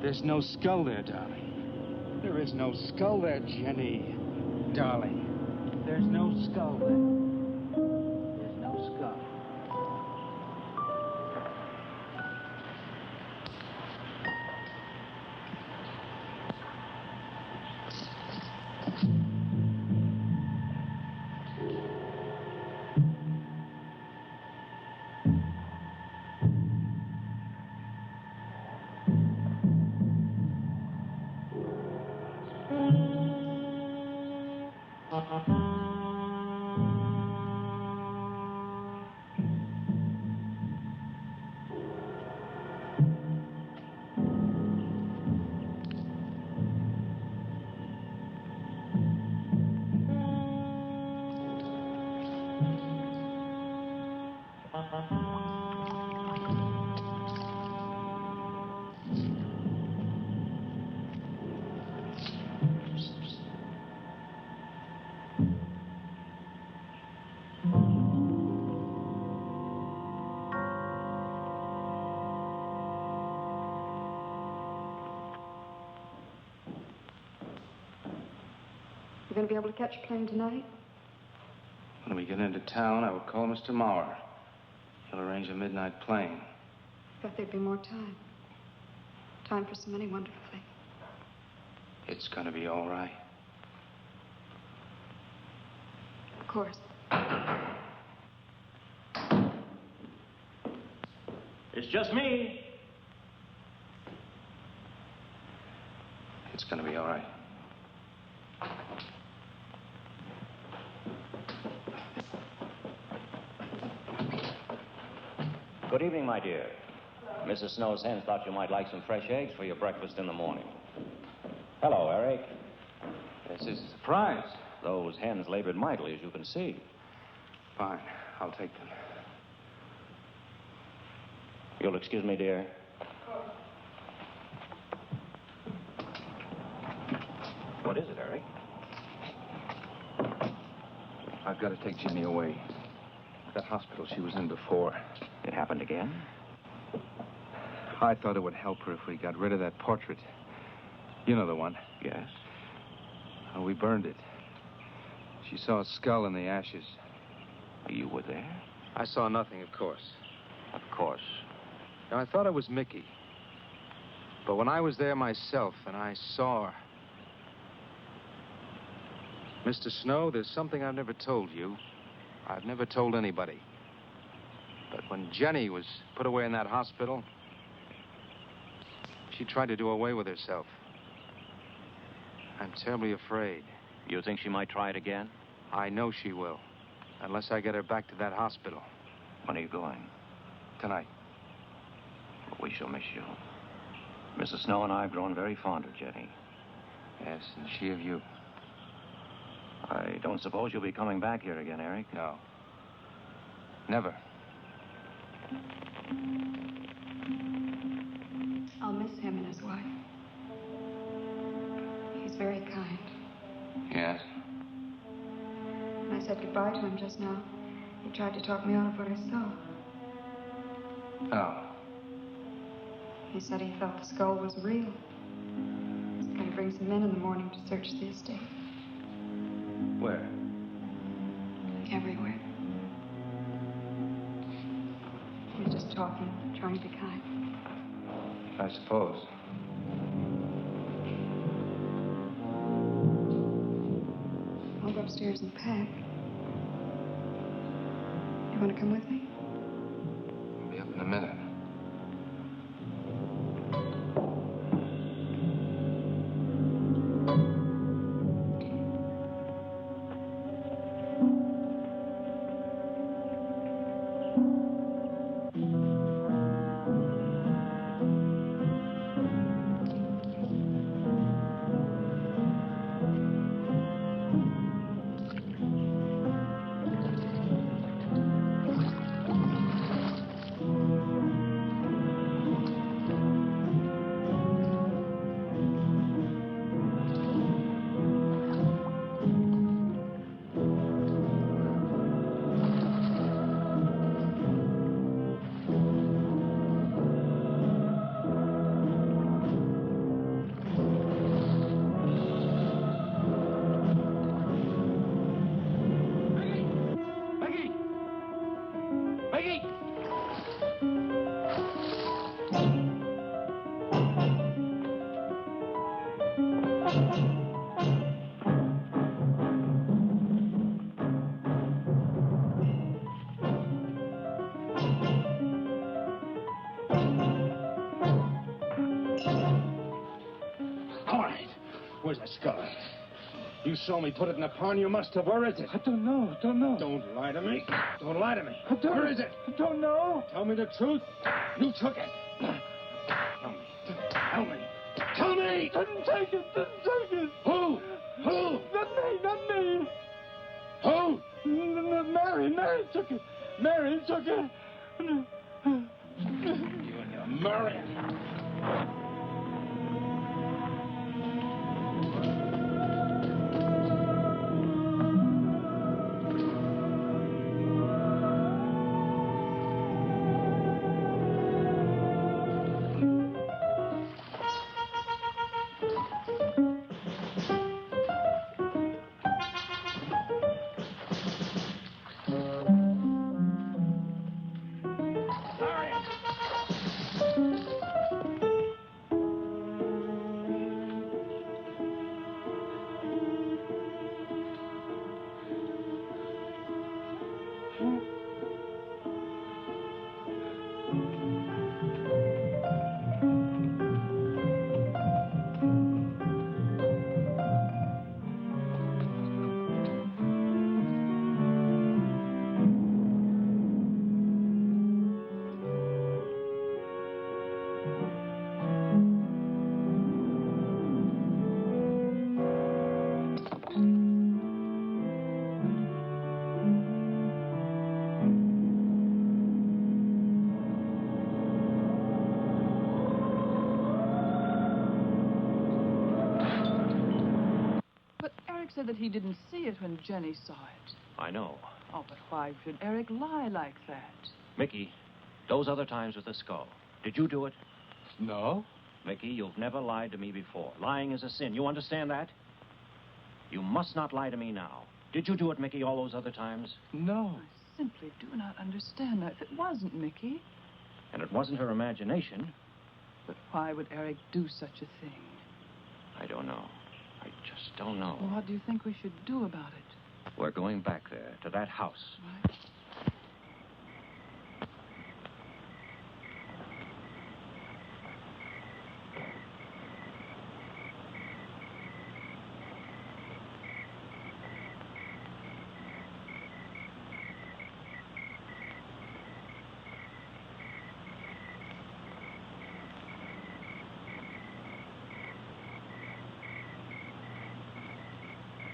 There's no skull there, darling. There is no skull there, Jenny. Darling, there's no skull there. There's no skull. You going to be able to catch a plane tonight? When we get into town, I will call Mr. Maurer. He'll arrange a midnight plane. Thought there'd be more time. time for so many wonderful things. It's gonna be all right. Of course. It's just me. It's gonna be all right. Good evening, my dear. Mrs. Snow's hens thought you might like some fresh eggs for your breakfast in the morning. Hello, Eric. This is a surprise. Those hens labored mightily, as you can see. Fine, I'll take them. You'll excuse me, dear. What is it, Eric? I've got to take Jenny away. That hospital she was in before. It happened again? I thought it would help her if we got rid of that portrait. You know the one. Yes. We burned it. She saw a skull in the ashes. You were there? I saw nothing, of course. Of course. Now, I thought it was Mickey. But when I was there myself and I saw her... Mr. Snow, there's something I've never told you. I've never told anybody. But when Jenny was put away in that hospital, she tried to do away with herself. I'm terribly afraid. You think she might try it again? I know she will. Unless I get her back to that hospital. When are you going? Tonight. We shall miss you. Mrs. Snow and I have grown very fond of Jenny. Yes, and she of you. I don't suppose you'll be coming back here again, Eric? No. Never. I'll miss him and his wife. He's very kind. Yes? When I said goodbye to him just now, he tried to talk me out of what I saw. Oh. He said he thought the skull was real. He's going to bring some men in the morning to search the estate. Where? Everywhere. He was just talking, trying to be kind. I suppose. I'll go upstairs and pack. You want to come with me? I'll be up in a minute. Where's that skull? You saw me put it in the pond. You must have. Where is it? I don't know. Don't lie to me. Don't lie to me. Where is it? I don't know. Tell me the truth. You took it. Tell me. Tell me. Didn't take it. Who? Not me. Who? Mary took it. You and your Marion. that he didn't see it when Jenny saw it. I know. Oh, but why should Eric lie like that? Mickey, those other times with the skull, did you do it? No. Mickey, you've never lied to me before. Lying is a sin. You understand that? You must not lie to me now. Did you do it, Mickey, all those other times? No. I simply do not understand that. It wasn't Mickey. And it wasn't her imagination. But why would Eric do such a thing? I don't know. I just don't know. Well, what do you think we should do about it? We're going back there, to that house. Right.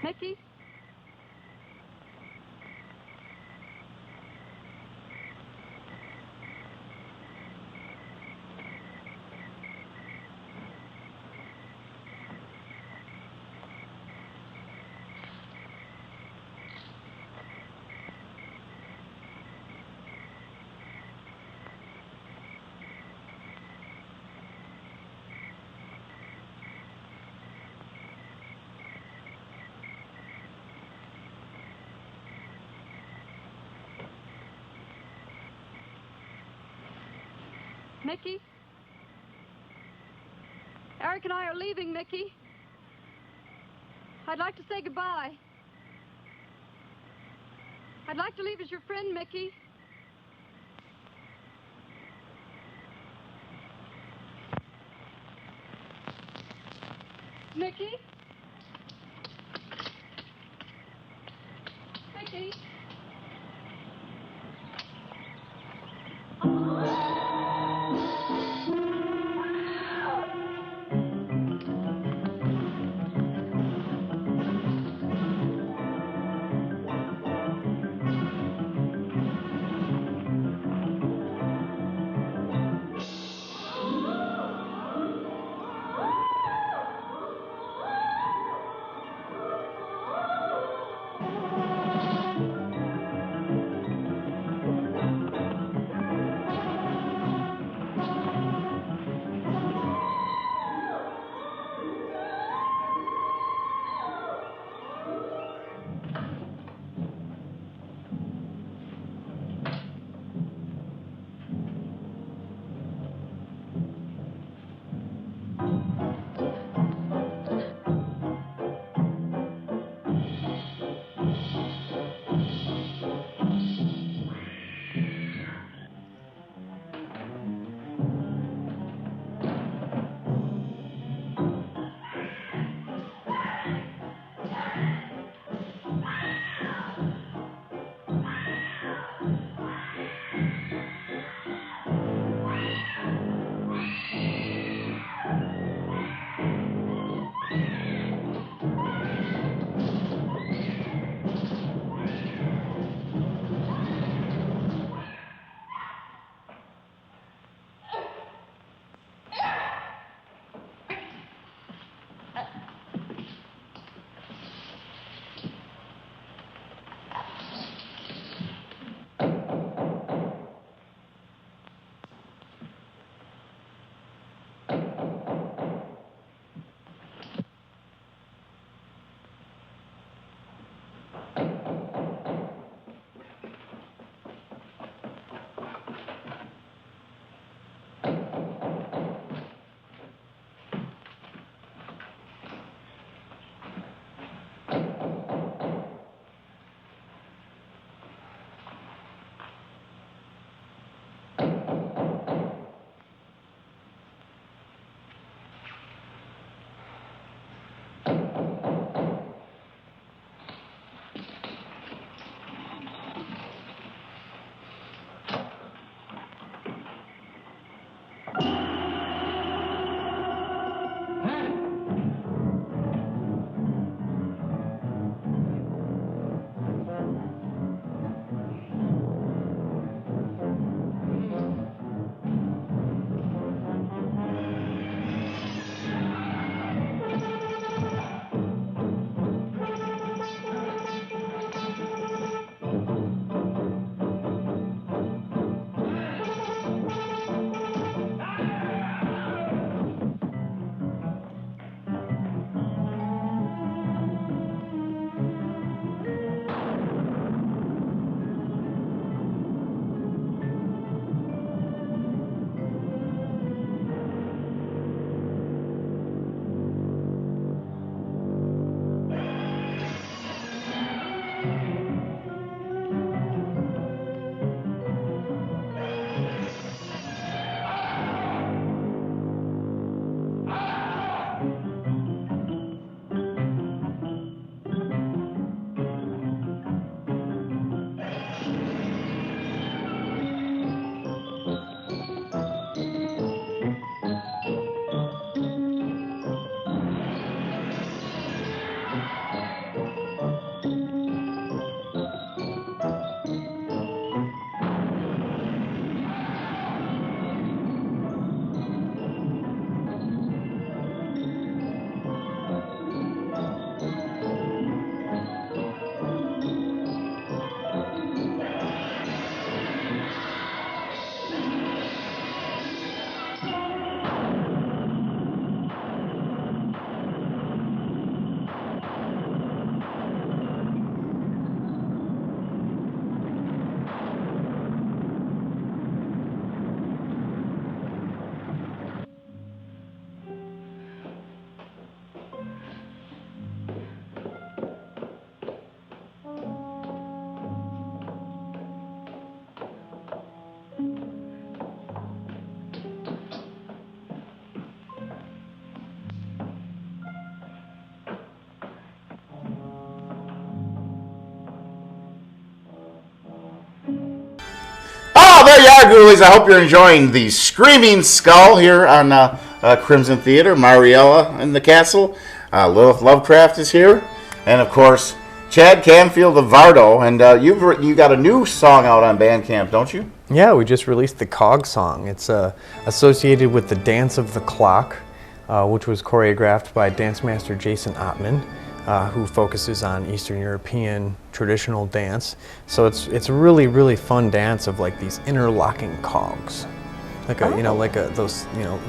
Mickey? Mickey? Eric and I are leaving, Mickey. I'd like to say goodbye. I'd like to leave as your friend, Mickey. Mickey? Mickey? There you are, Ghoulies. I hope you're enjoying the Screaming Skull here on Crimson Theater. Mariella in the castle. Lilith Lovecraft is here. And, of course, Chad Canfield of Vardo. And you got a new song out on Bandcamp, don't you? Yeah, we just released the Cog song. It's associated with the Dance of the Clock, which was choreographed by dance master Jason Ottman, who focuses on Eastern European traditional dance. So it's a really, really fun dance of like these interlocking cogs. Like those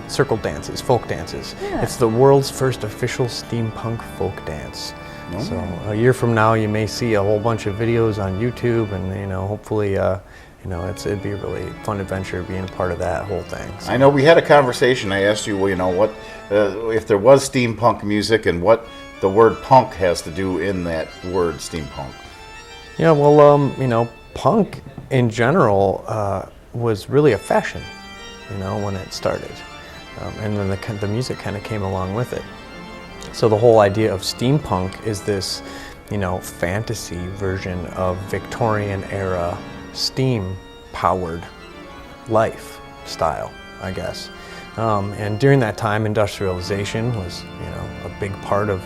circle dances, folk dances. Yeah. It's the world's first official steampunk folk dance. Oh. So a year from now, you may see a whole bunch of videos on YouTube, and hopefully, it'd be a really fun adventure being a part of that whole thing. So. I know we had a conversation. I asked you, what if there was steampunk music, and what the word punk has to do in that word steampunk. Yeah, well, punk in general was really a fashion. When it started. And then the music kind of came along with it. So the whole idea of steampunk is this, fantasy version of Victorian era steam-powered lifestyle, I guess. And during that time, industrialization was, a big part of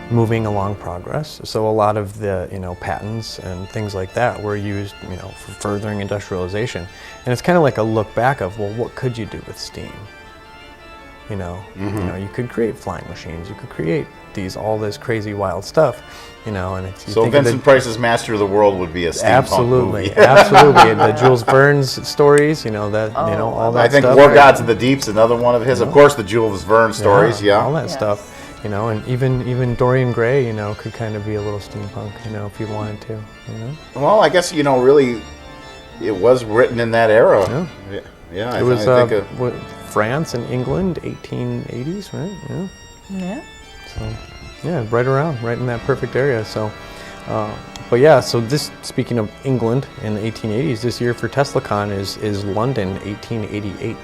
moving along progress. So a lot of the, patents and things like that were used, for furthering industrialization. And it's kind of like a look back of, well, what could you do with steam? You could create flying machines. You could create all this crazy wild stuff, and it's. So Vincent Price's Master of the World would be a steampunk movie. Absolutely. And the Jules Verne's stories, all that stuff. I think War Gods of the Deep's another one of his. Of course, the Jules Verne stories, all that stuff. And even Dorian Gray, could kind of be a little steampunk, if you wanted to, Well, I guess, really, it was written in that era. Yeah. It was France and England, 1880s, right? Yeah. So, right in that perfect area. So, speaking of England in the 1880s, this year for TeslaCon is London, 1888.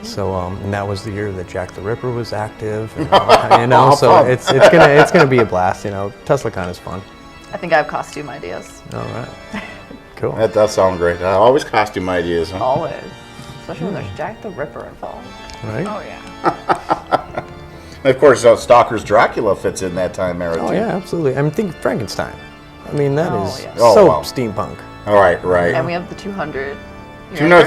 So and that was the year that Jack the Ripper was active, so it's gonna be a blast. TeslaCon is fun. I think I have costume ideas. All right, cool. That does sound great. Always costume ideas, huh? Always, especially when there's Jack the Ripper involved. Right. Oh yeah. Of course, Stalker's Dracula fits in that time era too. Oh yeah, absolutely. Think Frankenstein. that is steampunk. All right. And we have the 200th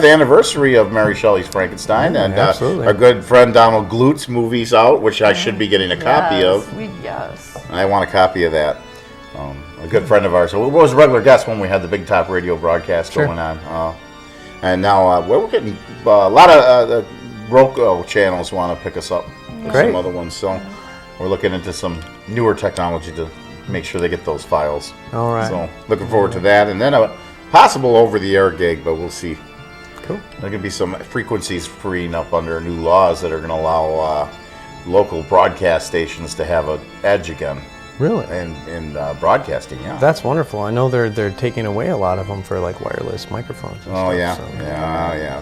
anniversary of Mary Shelley's Frankenstein, and our good friend Donald Glute's movie's out, which I should be getting a copy of. Yes. I want a copy of that. A good friend of ours. So it was a regular guest when we had the Big Top Radio broadcast going on. And now we're getting a lot of Roku channels want to pick us up with some other ones. So we're looking into some newer technology to make sure they get those files. All right. So looking forward to that. And then a possible over-the-air gig, but we'll see. Cool. There could be some frequencies freeing up under new laws that are going to allow local broadcast stations to have an edge again. Really? In broadcasting, yeah. That's wonderful. I know they're taking away a lot of them for like wireless microphones. And stuff, yeah. So. Yeah.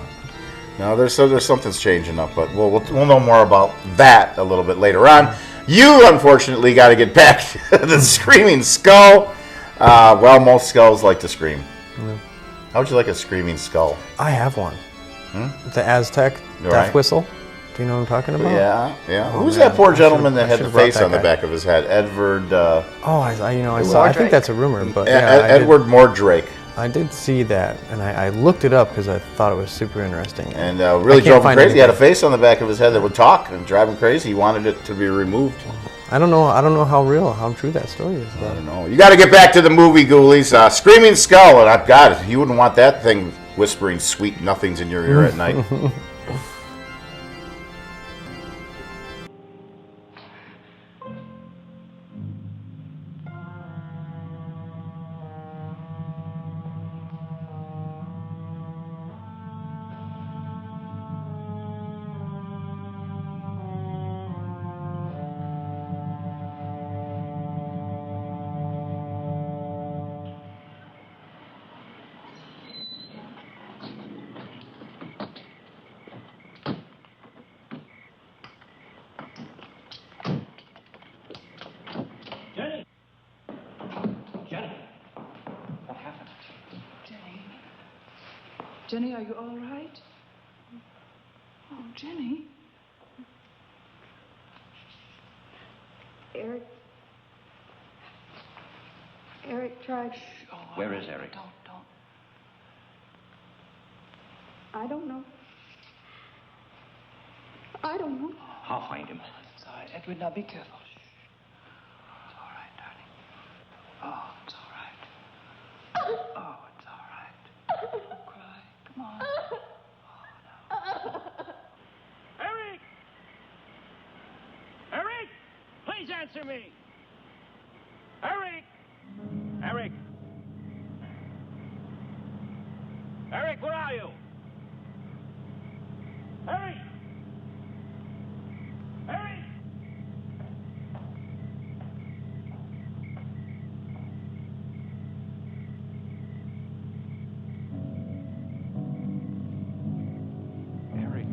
No, there's something's changing up, but we'll know more about that a little bit later on. You, unfortunately, got to get back to the Screaming Skull. Most skulls like to scream. Yeah. How would you like a screaming skull? I have one. The Aztec death whistle. Do you know what I'm talking about? Yeah. Who's that poor gentleman that had the face on the back of his head? Edward. I saw. I think that's a rumor, but Edward Mordrake. I did see that, and I looked it up because I thought it was super interesting. And really drove him crazy. He had a face on the back of his head that would talk and drive him crazy. He wanted it to be removed. I don't know how true that story is. I don't know. You got to get back to the movie, Ghoulies. Screaming Skull, and I've got it. You wouldn't want that thing whispering sweet nothings in your ear at night. Jenny, are you all right? Oh, Jenny. Eric tried. Where is Eric? Don't. I don't know. I don't know. I'll find him. It's all right. Edward, now be careful. Shh. It's all right, darling. Oh, it's all right. Oh, it's all right. Don't cry. Come on. Oh, no. Eric! Eric! Please answer me! Eric! Eric! Eric, where are you? Eric! Eric! Eric.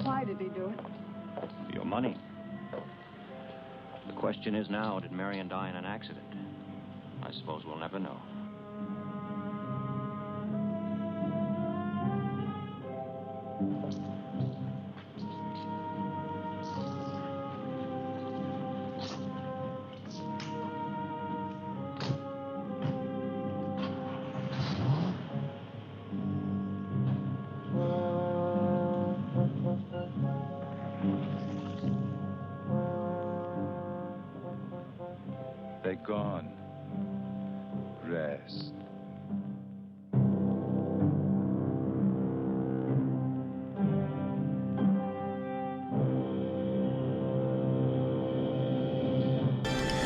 Why did he do it? Your money. The question is now, did Marion die in an accident? I suppose we'll never know. They're gone. Rest.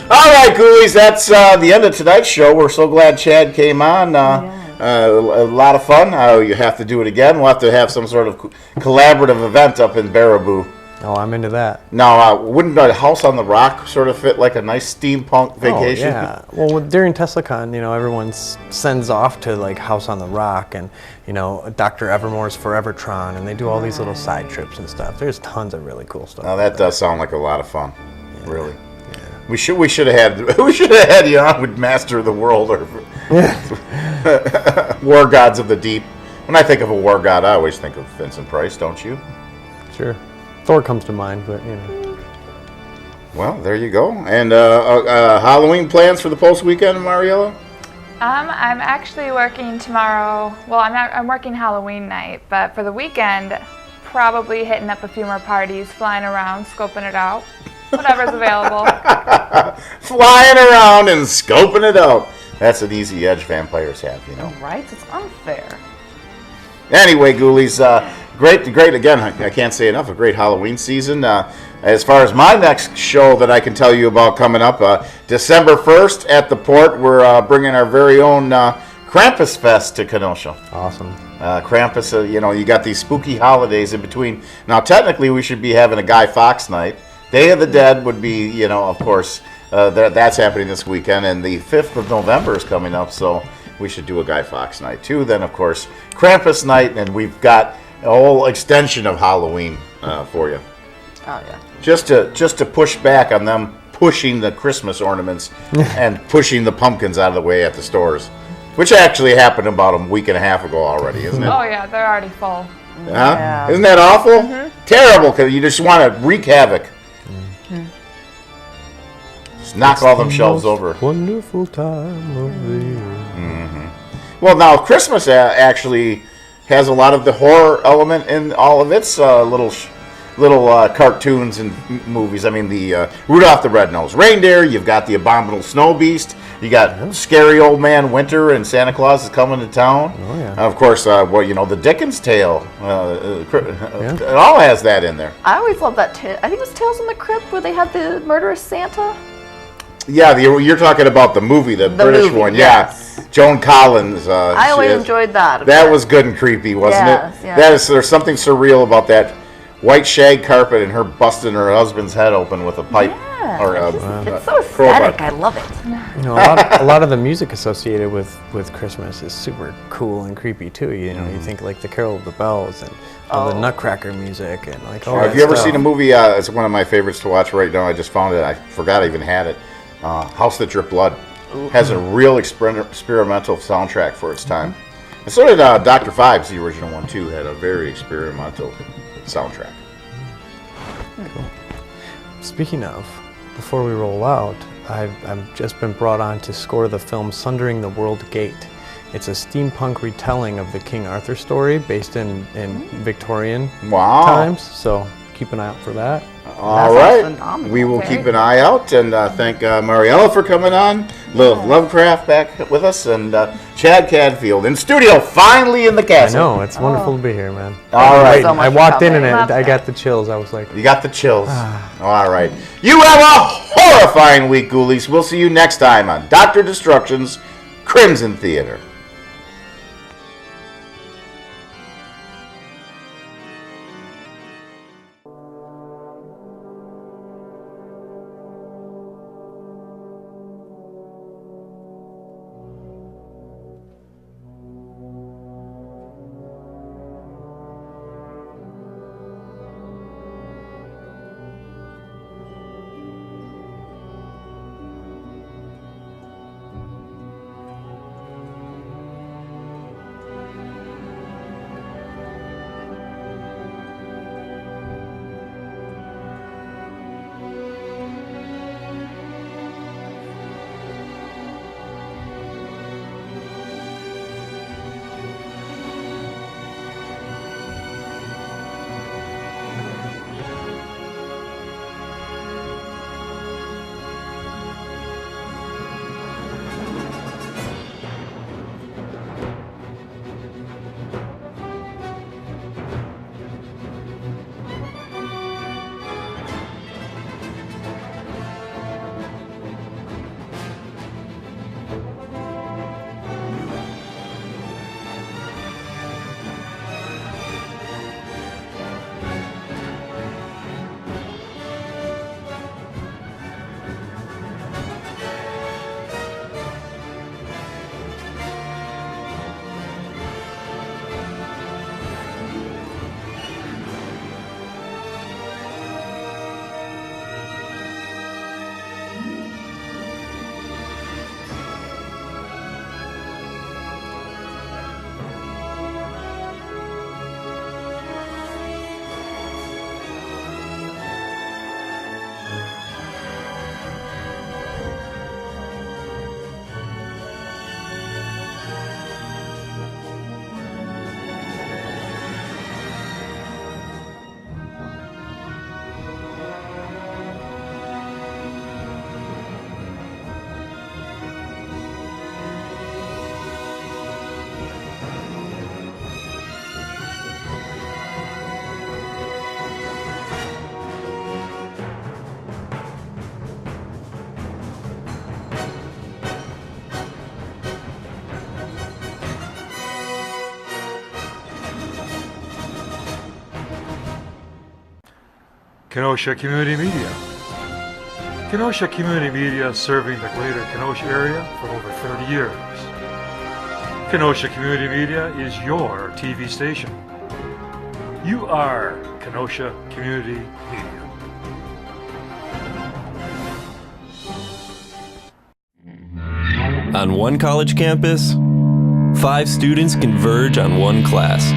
All right, Ghoulies, that's the end of tonight's show. We're so glad Chad came on. A lot of fun. You have to do it again. We'll have to have some sort of collaborative event up in Baraboo. Oh, I'm into that. Now, wouldn't a House on the Rock sort of fit like a nice steampunk vacation? Oh, yeah. Well, during TeslaCon, everyone sends off to like House on the Rock and, Dr. Evermore's Forevertron, and they do all these little side trips and stuff. There's tons of really cool stuff. Now, that does sound like a lot of fun. Yeah. Really. Yeah. We should have had you on with Master of the World or War Gods of the Deep. When I think of a war god, I always think of Vincent Price, don't you? Sure. Thor comes to mind, but Well, there you go. And Halloween plans for the post weekend, Mariella? I'm actually working tomorrow. Well, I'm working Halloween night, but for the weekend, probably hitting up a few more parties, flying around, scoping it out, whatever's available. Flying around and scoping it out. That's an easy edge vampires have, Right? It's unfair. Anyway, Ghoulies, great again. I can't say enough. A great Halloween season. As far as my next show that I can tell you about coming up, December 1st at the Port, we're bringing our very own Krampus Fest to Kenosha. Awesome. Krampus, you got these spooky holidays in between. Now, technically, we should be having a Guy Fawkes night. Day of the Dead would be, of course, that's happening this weekend, and the 5th of November is coming up, so we should do a Guy Fawkes night too. Then, of course, Krampus night, and we've got a whole extension of Halloween for you. Oh yeah. Just to push back on them pushing the Christmas ornaments and pushing the pumpkins out of the way at the stores, which actually happened about a week and a half ago already, isn't it? Oh yeah, they're already full. Huh? Yeah. Isn't that awful? Mm-hmm. Terrible, because you just want to wreak havoc. Mm-hmm. Just knock all them shelves over. Wonderful time of the year. Mm-hmm. Well, now Christmas actually has a lot of the horror element in all of its little cartoons and movies. I mean, the Rudolph the Red-Nosed Reindeer. You've got the Abominable Snow Beast. You got Scary Old Man Winter, and Santa Claus is coming to town. Oh yeah. Of course, the Dickens Tale. It all has that in there. I always loved that. I think it was Tales from the Crypt where they had the murderous Santa. Yeah, you're talking about the movie, the British movie, one. yes. Yeah, Joan Collins. I always enjoyed that. That was good and creepy, wasn't it? Yes. There's something surreal about that white shag carpet and her busting her husband's head open with a pipe. Yeah, Or, it's so aesthetic. I love it. You know, a lot of the music associated with Christmas is super cool and creepy too. You know, you think like the Carol of the Bells and all the Nutcracker music and like all that Have you ever stuff. seen a movie? It's one of my favorites to watch right now. I just found it. I forgot I even had it. House That Dripped Blood has a real experimental soundtrack for its time. And so did Dr. Phibes, the original one too, had a very experimental soundtrack. Cool. Speaking of, before we roll out, I've just been brought on to score the film Sundering the World Gate. It's a steampunk retelling of the King Arthur story based in Victorian times, so keep an eye out for that. All right, we will keep an eye out, and thank Mariella for coming on, Lilith Lovecraft back with us, and Chad Cadfield in studio, finally in the castle. I know, it's wonderful to be here, man. All right. I walked in and I got the chills. I was like... You got the chills. All right. You have a horrifying week, ghoulies. We'll see you next time on Dr. Destruction's Crimson Theater. Kenosha Community Media. Kenosha Community Media serving the greater Kenosha area for over 30 years. Kenosha Community Media is your TV station. You are Kenosha Community Media. On one college campus, 5 students converge on one class.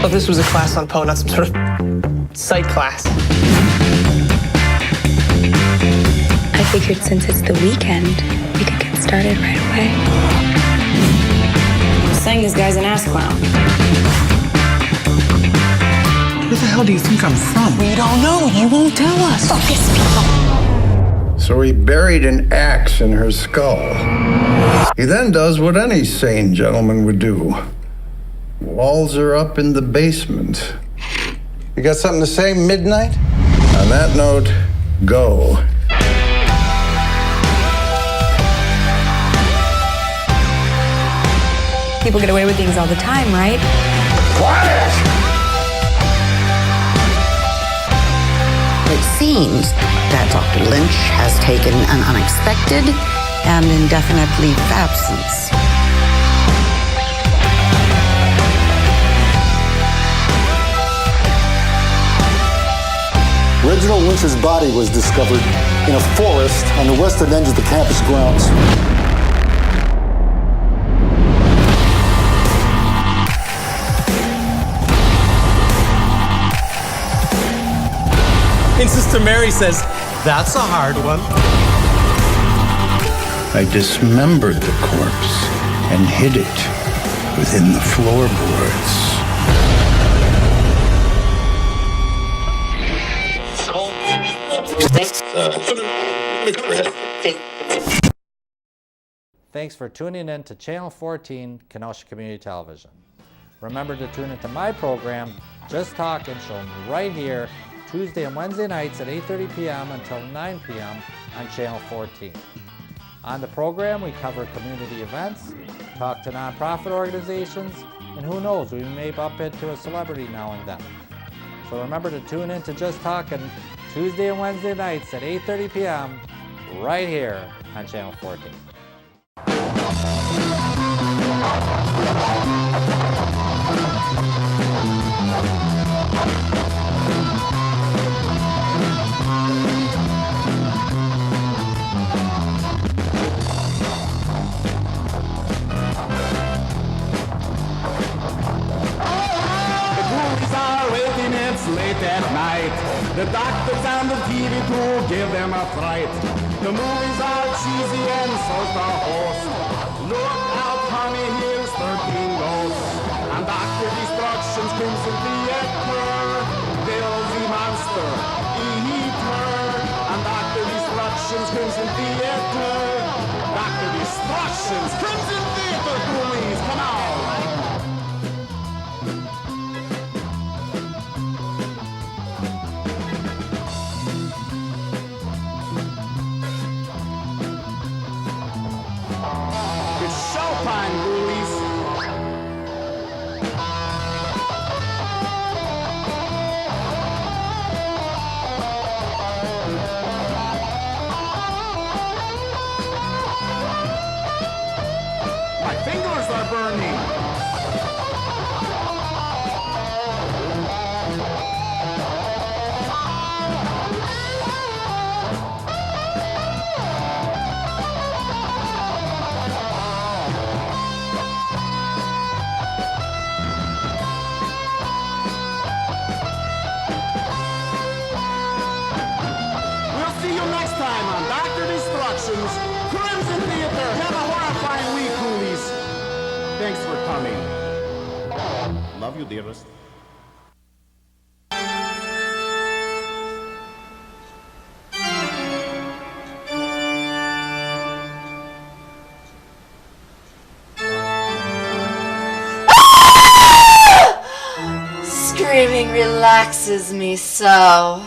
Oh, this was a class on Poe, not some sort of psych class. I figured since it's the weekend, we could get started right away. Saying this guy's an ass clown. Where the hell do you think I'm from? We don't know. He won't tell us. Focus, people. So he buried an axe in her skull. He then does what any sane gentleman would do. Walls her up in the basement. You got something to say, Midnight? On that note, go. People get away with things all the time, right? Quiet! It seems seems that Dr. Lynch has taken an unexpected and indefinite leave of absence. Reginald Lynch's body was discovered in a forest on the western edge of the campus grounds. And Sister Mary says, that's a hard one. I dismembered the corpse and hid it within the floorboards. Thanks for tuning in to Channel 14, Kenosha Community Television. Remember to tune into my program, Just Talkin', shown right here, Tuesday and Wednesday nights at 8:30 p.m. until 9 p.m. on Channel 14. On the program, we cover community events, talk to nonprofit organizations, and who knows, we may bump into a celebrity now and then. So remember to tune in to Just Talkin' Tuesday and Wednesday nights at 8:30 p.m. right here on Channel 14. Late at night, the doctors and the TV crew give them a fright. The movies are cheesy and so's the host. Look out, honey, here's 13 ghosts. And Dr. Destruction's Crimson Theater, Bill's the monster, eater. And Dr. Destruction's Crimson Theater, Dr. Destruction's Crimson Theater, ghoulies, come on! Showtime, ghoulies! My fingers are burning! See you next time on Dr. Destruction's Crimson Theater. Have a horrifying week, ghoulies. Thanks for coming. Love you, dearest. Screaming relaxes me so.